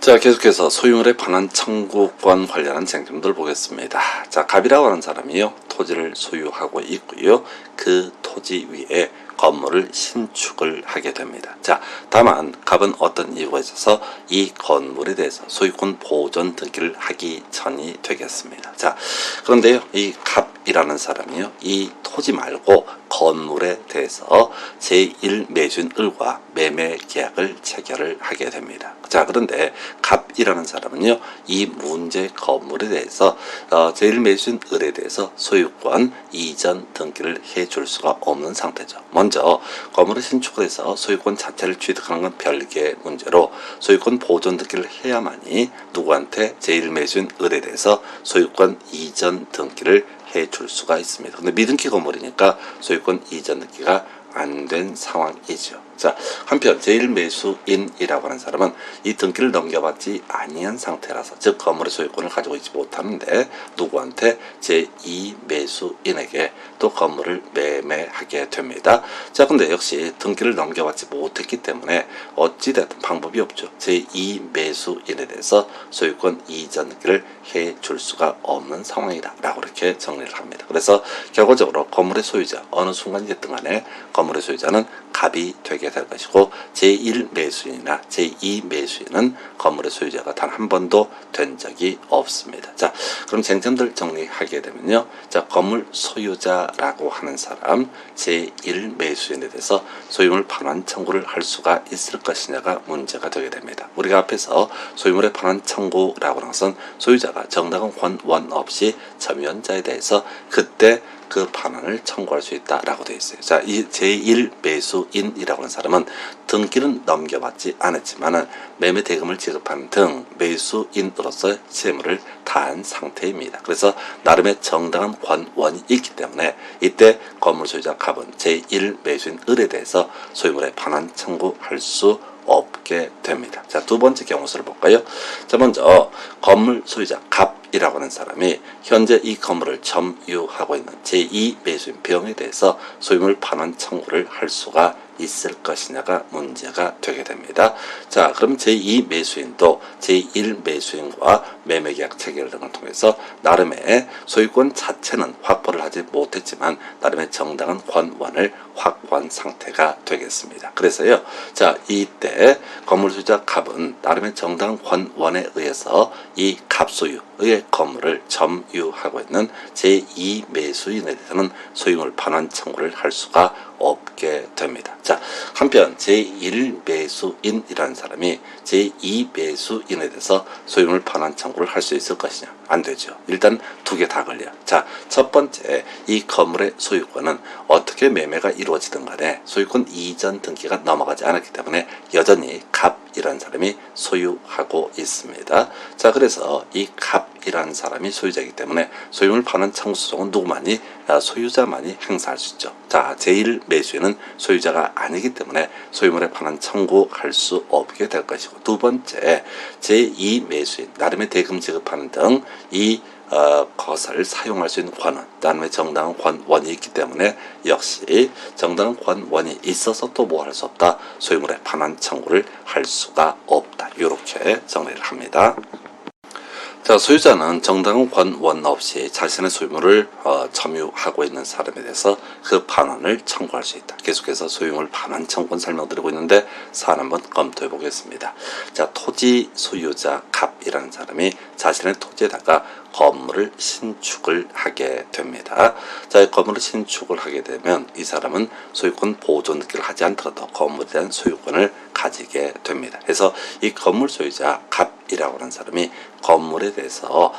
자, 계속해서 소유물의 반환 청구권 관련한 쟁점들 보겠습니다. 자, 갑이라고 하는 사람이요, 토지를 소유하고 있고요. 그 토지 위에 건물을 신축을 하게 됩니다. 자, 다만 갑은 어떤 이유가 있어서 이 건물에 대해서 소유권 보존 등기를 하기 전이 되겠습니다. 자, 그런데요, 이 갑이라는 사람이요, 이 토지 말고 건물에 대해서 제1 매수인 을과 매매 계약을 체결을 하게 됩니다. 자, 그런데 갑이라는 사람은요, 이 문제 건물에 대해서 제1 매수인 을에 대해서 소유권 이전 등기를 해줄 수가 없는 상태죠. 먼저 건물을 신축을 해서 소유권 자체를 취득하는 건 별개의 문제로 소유권 보존 등기를 해야만이 누구한테 제1 매수인 을에 대해서 소유권 이전 등기를 해줄 수가 있습니다. 근데 미등기 건물이니까 소유권 이전 등기가 안 된 상황이죠. 자, 한편 제1매수인이라고 하는 사람은 이 등기를 넘겨받지 아니한 상태라서, 즉 건물의 소유권을 가지고 있지 못하는데 누구한테? 제2매수인에게 또 건물을 매매하게 됩니다. 자, 근데 역시 등기를 넘겨받지 못했기 때문에 어찌됐든 방법이 없죠. 제2매수인에 대해서 소유권 이전 등기를 해줄 수가 없는 상황이다 라고 이렇게 정리를 합니다. 그래서 결과적으로 건물의 소유자, 어느 순간이 됐든 간에 건물의 소유자는 갑이 되게 될 것이고, 제1매수인이나 제2매수인은 건물의 소유자가 단 한 번도 된 적이 없습니다. 자, 그럼 쟁점들 정리하게 되면요, 자, 건물 소유자라고 하는 사람, 제1매수인에 대해서 소유물 반환 청구를 할 수가 있을 것이냐가 문제가 되게 됩니다. 우리가 앞에서 소유물의 반환 청구라고 하는 것은 소유자가 정당한 권원 없이 점유한 자에 대해서 그때 그 반환을 청구할 수 있다라고 되어 있어요. 자, 이 제1 매수인이라고 하는 사람은 등기는 넘겨받지 않았지만은 매매 대금을 지급하는 등 매수인으로서 채무를 다한 상태입니다. 그래서 나름의 정당한 권원이 있기 때문에 이때 건물 소유자 갑은 제1 매수인 을에 대해서 소유물의 반환 청구할 수 없게 됩니다. 자, 두 번째 경우 수를 볼까요? 자, 먼저 건물 소유자 갑이라고 하는 사람이 현재 이 건물을 점유하고 있는 제2 매수인 병에 대해서 소유물 반환 청구를 할 수가 있을 것이냐가 문제가 되게 됩니다. 자, 그럼 제2 매수인도 제1 매수인과 매매계약 체결 등을 통해서 나름의 소유권 자체는 확보를 하지 못했지만 나름의 정당한 권원을 확보한 상태가 되겠습니다. 그래서요, 자, 이때 건물 소유자 갑은 나름의 정당한 권원에 의해서 이 갑소유의 건물을 점유하고 있는 제2 매수인에 대해서는 소유물 반환 청구를 할 수가 없게 됩니다. 자, 한편 제1 매수인이라는 사람이 제2 매수인에 대해서 소유물 반환 청구를 할 수 있을 것이냐? 안 되죠. 일단 두 개 다 걸려. 자, 첫 번째, 이 건물의 소유권은 어떻게 매매가 이루어지든 간에 소유권 이전 등기가 넘어가지 않았기 때문에 여전히 갑이라는 사람이 소유하고 있습니다. 자, 그래서 이 갑이라는 사람이 소유자이기 때문에 소유물 반환 청구 소송은 누구만이? 소유자만이 행사할 수 있죠. 자, 제1 매수인은 소유자가 아니기 때문에 소유물의 반환 청구할 수 없게 될 것이고, 두 번째, 제2 매수인, 나름의 대금 지급하는 등 이 것을 사용할 수 있는 권한, 나름의 정당한 권원이 있기 때문에 역시 정당한 권원이 있어서 또 뭐 할 수 없다? 소유물의 반환 청구를 할 수가 없다. 이렇게 정리를 합니다. 자, 소유자는 정당한 권원 없이 자신의 소유물을 점유하고 있는 사람에 대해서 그 반환을 청구할 수 있다. 계속해서 소유물 반환 청구권 설명드리고 있는데 사안 한번 검토해 보겠습니다. 자, 토지 소유자 갑이라는 사람이 자신의 토지에다가 건물을 신축을 하게 됩니다. 자, 이 건물을 신축을 하게 되면 이 사람은 소유권 보존 등기를 하지 않더라도 건물에 대한 소유권을 가지게 됩니다. 그래서 이 건물 소유자 갑이라고 하는 사람이 건물에 대해서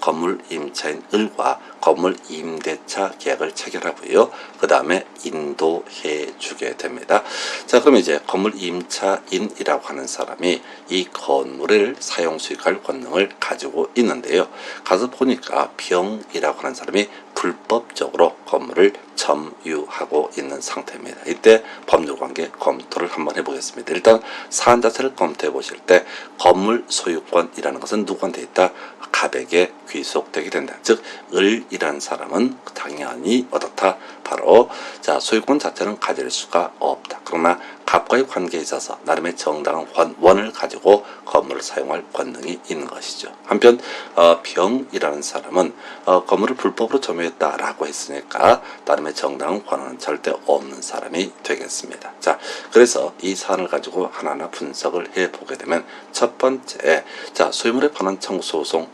건물 임차인 을과 건물 임대차 계약을 체결하고요. 그 다음에 인도해 주게 됩니다. 자, 그럼 이제 건물 임차인이라고 하는 사람이 이 건물을 사용 수익할 권능을 가지고 있는데요. 가서 보니까 병이라고 하는 사람이 불법적으로 건물을 점유하고 있는 상태입니다. 이때 법률관계 검토를 한번 해보겠습니다. 일단 사안 자체를 검토해 보실 때 건물 소유권이라는 것은 누구한테 있다? 갑에게 귀속되게 된다. 즉 을이라는 사람은 당연히 어떻다? 바로 자, 소유권 자체는 가질 수가 없다. 그러나 갑과의 관계에 있어서 나름의 정당한 원을 가지고 건물을 사용할 권능이 있는 것이죠. 한편 병이라는 사람은 건물을 불법으로 점유했다라고 했으니까 나름의 정당한 권한은 절대 없는 사람이 되겠습니다. 자, 그래서 이 사안을 가지고 하나하나 분석을 해보게 되면 첫 번째, 자, 소유물의 반환 청구 소송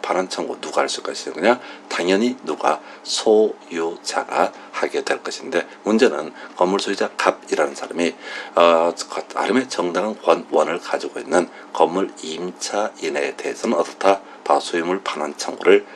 반환 청구 누가 할 수 것이냐? 당연히 누가? 소유자가 하게 될 것인데, 문제는 건물 소유자 갑이라는 사람이 나름의 정당한 권원을 가지고 있는 건물 임차인에 대해서는 어떻다? 소유물 반환 청구를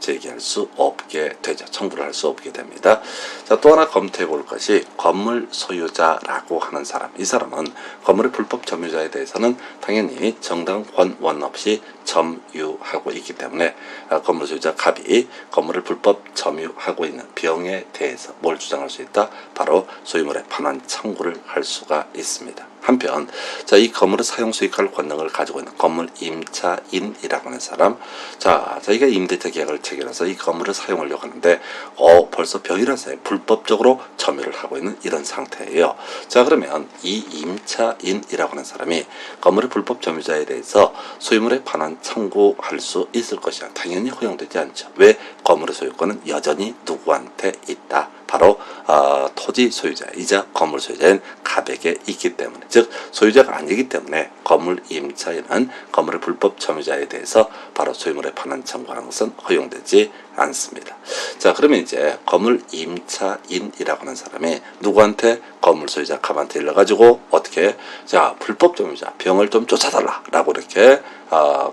제기할 수 없게 되죠. 청구를 할 수 없게 됩니다. 자, 또 하나 검토해 볼 것이 건물 소유자라고 하는 사람. 이 사람은 건물의 불법 점유자에 대해서는 당연히 정당한 권원 없이 점유하고 있기 때문에 건물 소유자 갑이 건물을 불법 점유하고 있는 병에 대해서 뭘 주장할 수 있다? 바로 소유물의 반환 청구를 할 수가 있습니다. 한편 자, 이 건물을 사용 수익할 권능을 가지고 있는 건물 임차인이라고 하는 사람, 자, 자기가 임대차 계약을 체결해서 이 건물을 사용하려고 하는데 벌써 병이라서 불법적으로 점유를 하고 있는 이런 상태예요. 자, 그러면 이 임차인이라고 하는 사람이 건물의 불법 점유자에 대해서 소유물의 반환 청구할 수 있을 것이냐? 당연히 허용되지 않죠. 왜? 건물의 소유권은 여전히 누구한테 있다? 바로 토지 소유자이자 건물 소유자인 갑에게 있기 때문에, 즉 소유자가 아니기 때문에 건물 임차인은 건물의 불법 점유자에 대해서 바로 소유물의 반환 청구하는 것은 허용되지 않습니다. 자, 그러면 이제 건물 임차인이라고 하는 사람이 누구한테 건물 소유자 갑한테 일러가지고 어떻게 자 불법 점유자 병을 좀 쫓아달라라고 이렇게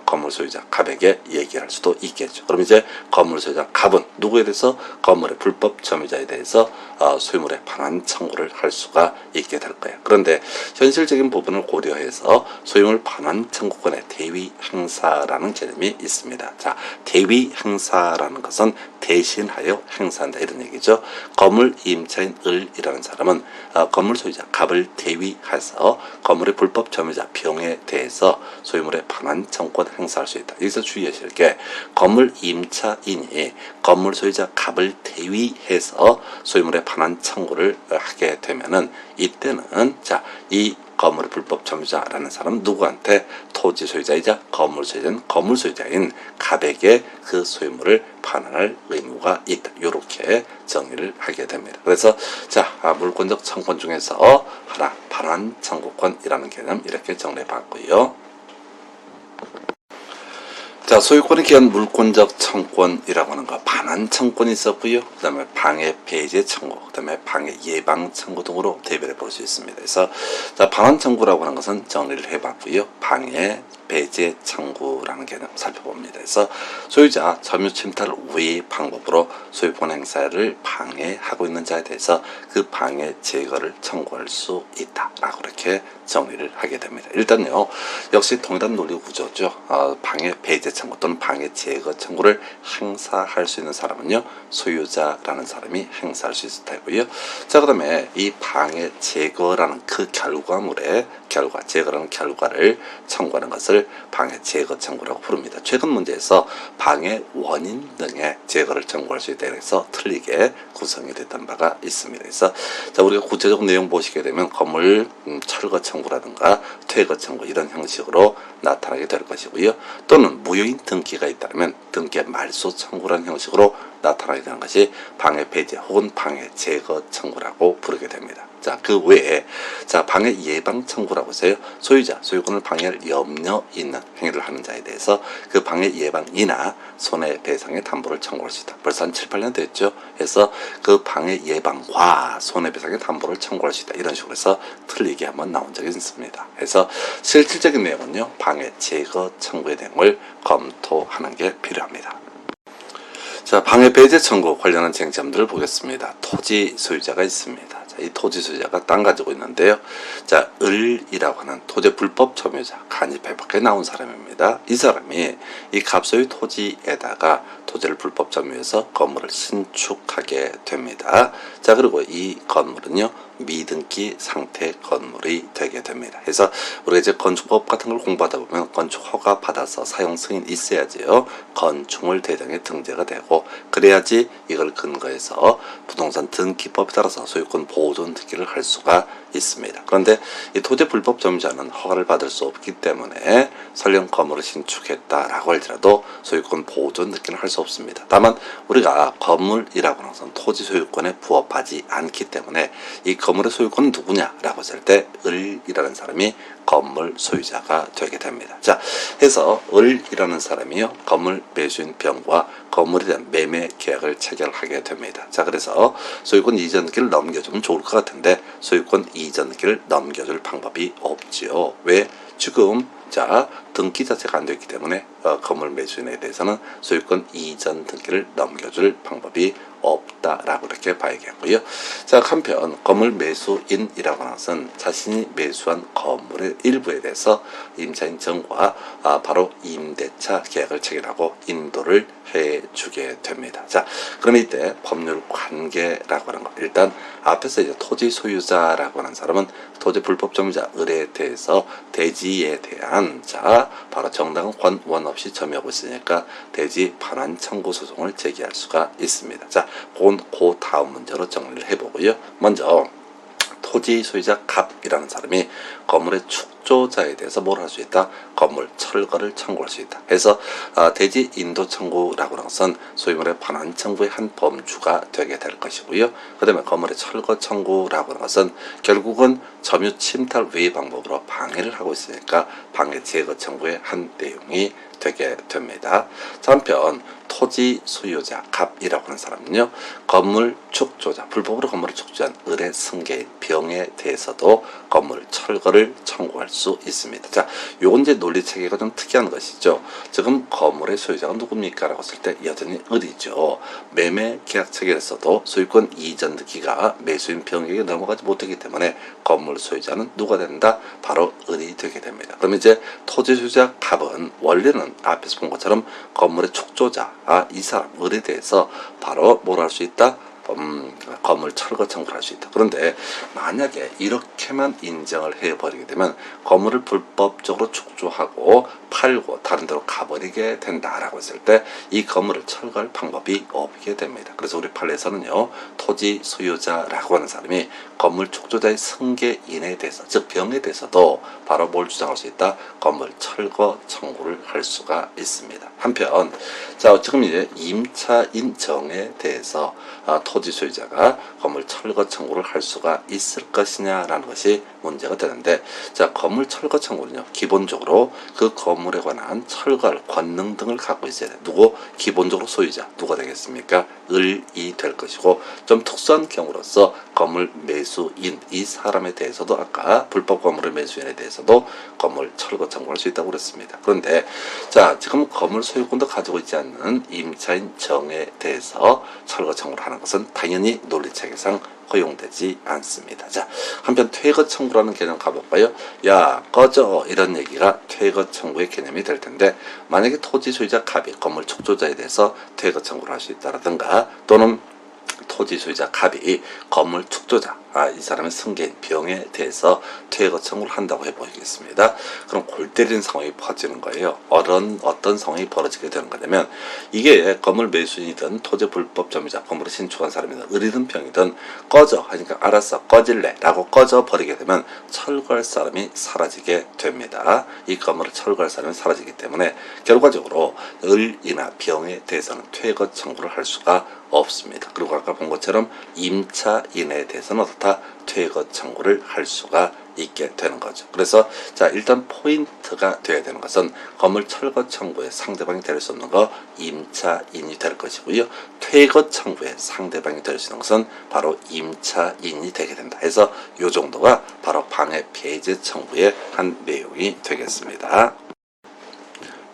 건물 소유자 갑에게 얘기할 수도 있겠죠. 그럼 이제 건물 소유자 갑은 누구에 대해서 건물의 불법 점유자에 대해서 소유물의 반환 청구를 할 수가 있게 될 거예요. 그런데 현실적인 부분을 고려해서 소유물 반환 청구권의 대위 행사라는 개념이 있습니다. 자, 대위 행사라는 것은 대신하여 행사한다 이런 얘기죠. 건물 임차인 을이라는 사람은 건물 소유자 갑을 대위해서 건물의 불법 점유자 병에 대해서 소유물의 반환 청구권 행사할 수 있다. 여기서 주의하실 게 건물 임차인이 건물 소유자 갑을 대위해서 소유물의 반환 청구를 하게 되면은 이때는 자, 이 건물의 불법 점유자라는 사람은 누구한테 토지 소유자이자 건물 소유자인 갑에게 그 소유물을 반환할 의무가 있다. 이렇게 정의를 하게 됩니다. 그래서 자, 물권적 청권 중에서 하나 반환 청구권이라는 개념 이렇게 정리해 봤고요. 자, 소유권에 기한 물권적 청권이라고 하는 거 반환 청권이 있었고요. 그 다음에 방해 배제 청구, 그 다음에 방해 예방 청구 등으로 대별해 볼 수 있습니다. 그래서 자, 반환 청구라고 하는 것은 정리를 해봤고요. 방해 배제 청구라는 개념 살펴봅니다. 그래서 소유자 점유 침탈 외의 방법으로 소유권 행사를 방해하고 있는 자에 대해서 그 방해 제거를 청구할 수 있다라고 이렇게 정리를 하게 됩니다. 일단요, 역시 동일한 논리 구조죠. 방해 배제 청구 또는 방해 제거 청구를 행사할 수 있는 사람은요, 소유자라는 사람이 행사할 수 있을 테고요. 자, 그다음에 이 방해 제거라는 그 제거라는 결과를 청구하는 것을 방해 제거 청구라고 부릅니다. 최근 문제에서 방해 원인 등의 제거를 청구할 수 있다 해서 틀리게 구성이 됐던 바가 있습니다. 그래서 자, 우리가 구체적 내용 보시게 되면 건물 철거 청구라든가 퇴거 청구 이런 형식으로 나타나게 될 것이고요. 또는 무효인 등기가 있다면 등기 말소 청구라는 형식으로 나타나게 되는 것이 방해 배제 혹은 방해 제거 청구라고 부르게 됩니다. 자, 그 외에 자, 방해 예방 청구라고 해서요. 소유권을 방해할 염려 있는 행위를 하는 자에 대해서 그 방해 예방이나 손해배상의 담보를 청구할 수 있다. 벌써 한 7, 8년 됐죠. 그래서 그 방해 예방과 손해배상의 담보를 청구할 수 있다. 이런 식으로 해서 틀리게 한번 나온 적이 있습니다. 그래서 실질적인 내용은요, 방해 제거 청구의 내용을 검토하는 게 필요합니다. 자, 방해 배제 청구 관련한 쟁점들을 보겠습니다. 토지 소유자가 있습니다. 자, 이 토지 소유자가 땅 가지고 있는데요. 자, 을이라고 하는 토지 불법 점유자, 간입해 밖에 나온 사람입니다. 이 사람이 이 갑소유 토지에다가 토지를 불법 점유해서 건물을 신축하게 됩니다. 자, 그리고 이 건물은요, 미등기 상태 건물이 되게 됩니다. 그래서 우리가 이제 건축법 같은 걸 공부하다 보면 건축 허가 받아서 사용 승인 있어야지요, 건축물 대장에 등재가 되고, 그래야지 이걸 근거해서 부동산 등기법에 따라서 소유권 보존 등기를 할 수가 있습니다. 그런데 이 토지 불법 점유자는 허가를 받을 수 없기 때문에 설령 건물을 신축했다라고 할지라도 소유권 보존 등기를 할 수 없습니다. 다만 우리가 건물이라고 하는 것은 토지 소유권에 부합하지 않기 때문에 이 건물의 소유권은 누구냐라고 했을 때 을이라는 사람이 건물 소유자가 되게 됩니다. 자, 해서 을이라는 사람이요, 건물 매수인 병과 건물에 대한 매매 계약을 체결하게 됩니다. 자, 그래서 소유권 이전 등기를 넘겨주면 좋을 것 같은데 소유권 이전 등기를 넘겨줄 방법이 없지요. 왜? 지금 자, 등기 자체가 안 되어 있기 때문에 건물 매수인에 대해서는 소유권 이전 등기를 넘겨줄 방법이 없다라고 이렇게 봐야겠고요. 자, 한편 건물 매수인이라고 하는 것은 자신이 매수한 건물의 일부에 대해서 임차인 정과 바로 임대차 계약을 체결하고 인도를 해주게 됩니다. 자, 그러면 이때 법률 관계라고 하는 것, 일단 앞에서 이제 토지 소유자라고 하는 사람은 토지 불법 점유자 을에 대해서 대지에 대한 자, 바로 정당한 권원 없이 점유하고 있으니까 대지 반환 청구 소송을 제기할 수가 있습니다. 자, 그 다음 문제로 정리를 해보고요. 먼저 토지 소유자 갑이라는 사람이 건물의 축조자에 대해서 뭘 할 수 있다? 건물 철거를 청구할 수 있다. 그래서 대지 인도 청구라고 하는 것은 소유물의 반환 청구의 한 범주가 되게 될 것이고요. 그 다음에 건물의 철거 청구라고 하는 것은 결국은 점유 침탈 외의 방법으로 방해를 하고 있으니까 방해 제거 청구의 한 내용이 되게 됩니다. 한편 토지 소유자 갑이라고 하는 사람은요, 건물 축조자, 불법으로 건물을 축조한 을의 승계인 병에 대해서도 건물 철거를 청구할 수 있습니다. 자, 요건 이제 논리 체계가 좀 특이한 것이죠. 지금 건물의 소유자가 누굽니까? 라고 했을 때 여전히 을이죠. 매매 계약 체결에서도 소유권 이전 등기가 매수인 병에게 넘어가지 못하기 때문에 건물 소유자는 누가 된다? 바로 을이 되게 됩니다. 그럼 이제 토지 소유자 갑은 원래는 앞에서 본 것처럼 건물의 축조자, 이 사람 을에 대해서 바로 뭘 할 수 있다? 건물 철거 청구를 할 수 있다. 그런데 만약에 이렇게만 인정을 해버리게 되면 건물을 불법적으로 축조하고 팔고 다른 데로 가버리게 된다라고 했을 때 이 건물을 철거할 방법이 없게 됩니다. 그래서 우리 판례에서는요, 토지 소유자라고 하는 사람이 건물 축조자의 승계인에 대해서, 즉 병에 대해서도 바로 뭘 주장할 수 있다? 건물 철거 청구를 할 수가 있습니다. 한편 자, 지금 이제 임차인 정에 대해서 토지 소유자가 건물 철거 청구를 할 수가 있을 것이냐라는 것이 문제가 되는데, 자, 건물 철거 청구는요, 기본적으로 그 건물에 관한 철거할 권능 등을 갖고 있어야 돼. 누구? 기본적으로 소유자. 누가 되겠습니까? 을이 될 것이고, 좀 특수한 경우로서 건물 매수인, 이 사람에 대해서도 아까 불법 건물의 매수인에 대해서도 건물 철거 청구할 수 있다고 그랬습니다. 그런데 자, 지금 건물 소유권도 가지고 있지 않는 임차인 정에 대해서 철거 청구를 하는 것은 당연히 논리체계상 허용되지 않습니다. 자, 한편 퇴거 청구라는 개념 가볼까요? 야, 꺼져, 이런 얘기가 퇴거 청구의 개념이 될 텐데, 만약에 토지 소유자 갑이 건물 축조자에 대해서 퇴거 청구를 할 수 있다라든가, 또는 토지 소유자 갑이 건물 축조자, 이 사람의 승계인 병에 대해서 퇴거 청구를 한다고 해보겠습니다. 그럼 골 때리는 상황이 벌어지는 거예요. 어떤 상황이 벌어지게 되는 거냐면, 이게 건물 매수인이든 토지 불법 점유자, 건물을 신축한 사람이든 을이든 병이든 꺼져 하니까 알았어, 꺼질래 라고 꺼져 버리게 되면 철거할 사람이 사라지게 됩니다. 이 건물을 철거할 사람이 사라지기 때문에 결과적으로 을이나 병에 대해서는 퇴거 청구를 할 수가 없습니다. 그리고 아까 본 것처럼 임차인에 대해서는 어떻다? 퇴거 청구를 할 수가 있게 되는 거죠. 그래서 자, 일단 포인트가 돼야 되는 것은 건물 철거 청구의 상대방이 될 수 없는 거 임차인이 될 것이고요. 퇴거 청구의 상대방이 될 수 있는 것은 바로 임차인이 되게 된다. 해서 이 정도가 바로 방해 폐지 청구의 한 내용이 되겠습니다.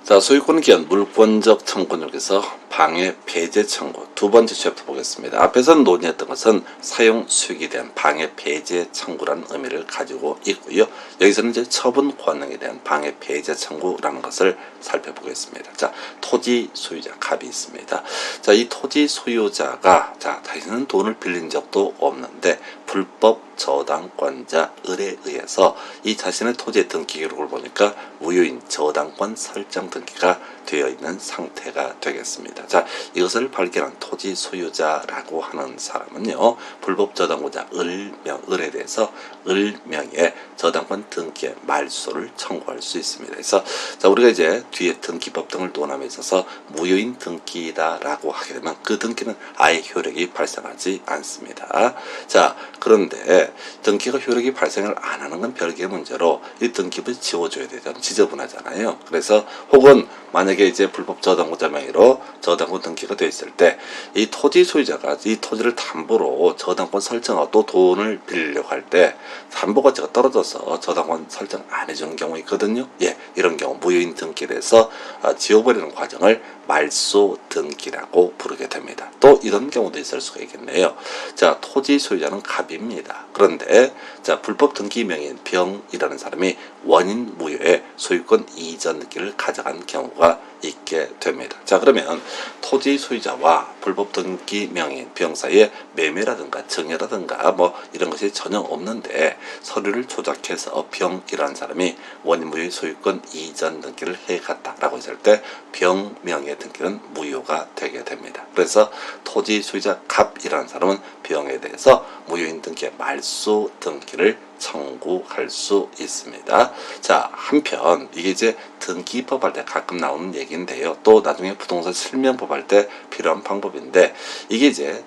자, 소유권 기한 물권적 청구력에서 방해 폐지 청구 두 번째 챕터 보겠습니다. 앞에서 논의했던 것은 사용 수익에 대한 방해 폐지 청구라는 의미를 가지고 있고요. 여기서는 이제 처분 권능에 대한 방해 폐지 청구라는 것을 살펴보겠습니다. 자, 토지 소유자 갑이 있습니다. 자, 이 토지 소유자가 자신은 돈을 빌린 적도 없는데 불법 저당권자 을에 의해서 이 자신의 토지의 등기 기록을 보니까 무효인 저당권 설정 등기가 되어 있는 상태가 되겠습니다. 자, 이것을 발견한 토지 소유자라고 하는 사람은요, 불법 저당권자 을에 대해서 을명의 저당권 등기의 말소를 청구할 수 있습니다. 그래서 자, 우리가 이제 뒤에 등기법 등을 논함에 있어서 무효인 등기다라고 하게 되면 그 등기는 아예 효력이 발생하지 않습니다. 자, 그런데 등기가 효력이 발생을 안 하는 건 별개의 문제로 이 등기부에 지워줘야 되잖아요. 지저분하잖아요. 그래서 혹은 만약에 이제 불법 저당권자 명의로 저당권 등기가 되어 있을 때 이 토지 소유자가 이 토지를 담보로 저당권 설정하고 또 돈을 빌리려고 할 때 담보 가치가 떨어져서 저당권 설정 안 해주는 경우 있거든요. 예, 이런 경우 무효인 등기를 해서 지워버리는 과정을 말소 등기라고 부르게 됩니다. 또 이런 경우도 있을 수가 있겠네요. 자, 토지 소유자는 갑입니다. 그런데 자, 불법 등기 명의인 병이라는 사람이 원인 무효의 소유권 이전 등기를 가져간 경우가 있게 됩니다. 자, 그러면 토지 소유자와 불법 등기 명의인 병 사이에 매매라든가 증여라든가 뭐 이런 것이 전혀 없는데 서류를 조작해서 병이라는 사람이 원인 무효의 소유권 이전 등기를 해갔다라고 했을 때 병 명의 등기는 무효가 되게 됩니다. 그래서 토지 소유자 갑이라는 사람은 병에 대해서 무효인 등기의 말소 등기를 청구할 수 있습니다. 자, 한편 이게 이제 등기법 할 때 가끔 나오는 얘기인데요. 또 나중에 부동산 실명법 할 때 필요한 방법인데 이게 이제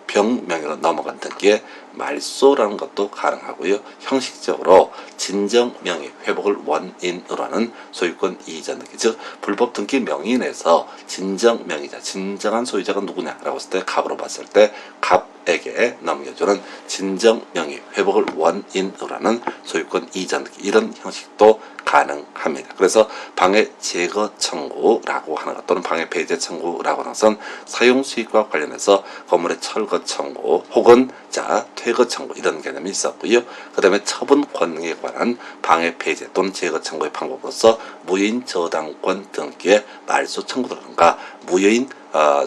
병 명의로 넘어간 등기에 말소라는 것도 가능하고요. 형식적으로 진정 명의 회복을 원인으로 하는 소유권 이전 등기, 즉 불법 등기 명의인에서 진정 명의자, 진정한 소유자가 누구냐라고 했을 때 갑으로 봤을 때 갑에게 넘겨주는 진정 명의 회복을 원인으로 하는 소유권 이전 등기, 이런 형식도 가능합니다. 그래서 방해 제거 청구라고 하는 것, 또는 방해 배제 청구라고 하는 것은 사용 수익과 관련해서 건물의 철거 청구 혹은 퇴거 청구, 이런 개념이 있었고요. 그 다음에 처분 권능에 관한 방해 배제 또는 제거 청구의 방법으로서 무효인 저당권 등기의 말소 청구라든가 무효인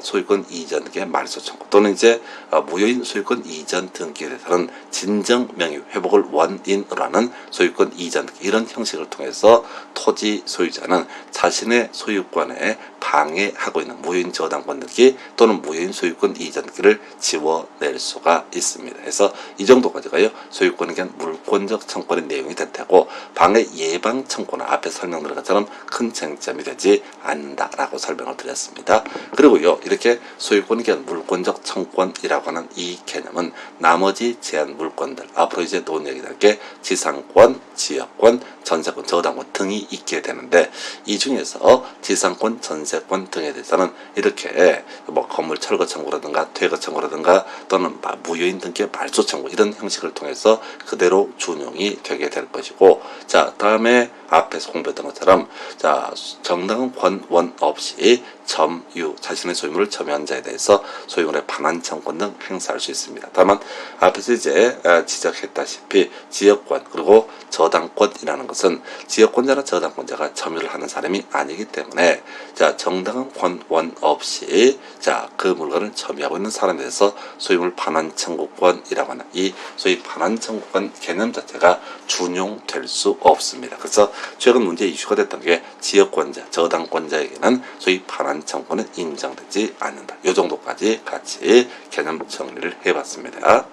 소유권 이전 등기의 말소 청구, 또는 이제 무효인 소유권 이전 등기에 대해서는 진정 명의 회복을 원인으로 하는 소유권 이전 등기, 이런 형식을 통해서 토지 소유자는 자신의 소유권에 방해하고 있는 무효인 저당권 등기 또는 무효인 소유권 이전 등기를 지워낼 수가 있습니다. 그래서 이 정도까지가요 소유권에 대한 물권적 청구의 내용이 될 테고, 방해 예방 청구는 앞에 설명드린 것처럼 큰 쟁점이 되지 않는다라고 설명을 드렸습니다. 그리고요, 이렇게 소유권에 대한 물권적 청구권이라고 하는 이 개념은 나머지 제한 물권들, 앞으로 이제 논의하게 될 게 지상권, 지역권, 전세권, 저당권 등이 있게 되는데, 이 중에서 지상권, 전세권 등에 대해서는 이렇게 뭐 건물 철거 청구라든가 퇴거 청구라든가 또는 무효인 등기의 말소 청구, 이런 형식을 통해서 그대로 준용이 되게 될 것이고, 자, 다음에 앞에서 공부했던 것처럼 정당한 권원 없이 점유, 자신의 소유물을 점유한 자에 대해서 소유물의 반환 청구권 등 행사할 수 있습니다. 다만 앞에서 이제 지적했다시피 지역권 그리고 저당권이라는 것은 지역권자나 저당권자가 점유를 하는 사람이 아니기 때문에 정당한 권원 없이 그 물건을 점유하고 있는 사람에 대해서 소유물 반환 청구권이라고 하는 이 소위 반환 청구권 개념 자체가 준용될 수 없습니다. 그래서 최근 문제 이슈가 됐던 게 지역권자, 저당권자에게는 소위 반환 청구권은 인정되지 않는다. 이 정도까지 같이 개념 정리를 해봤습니다.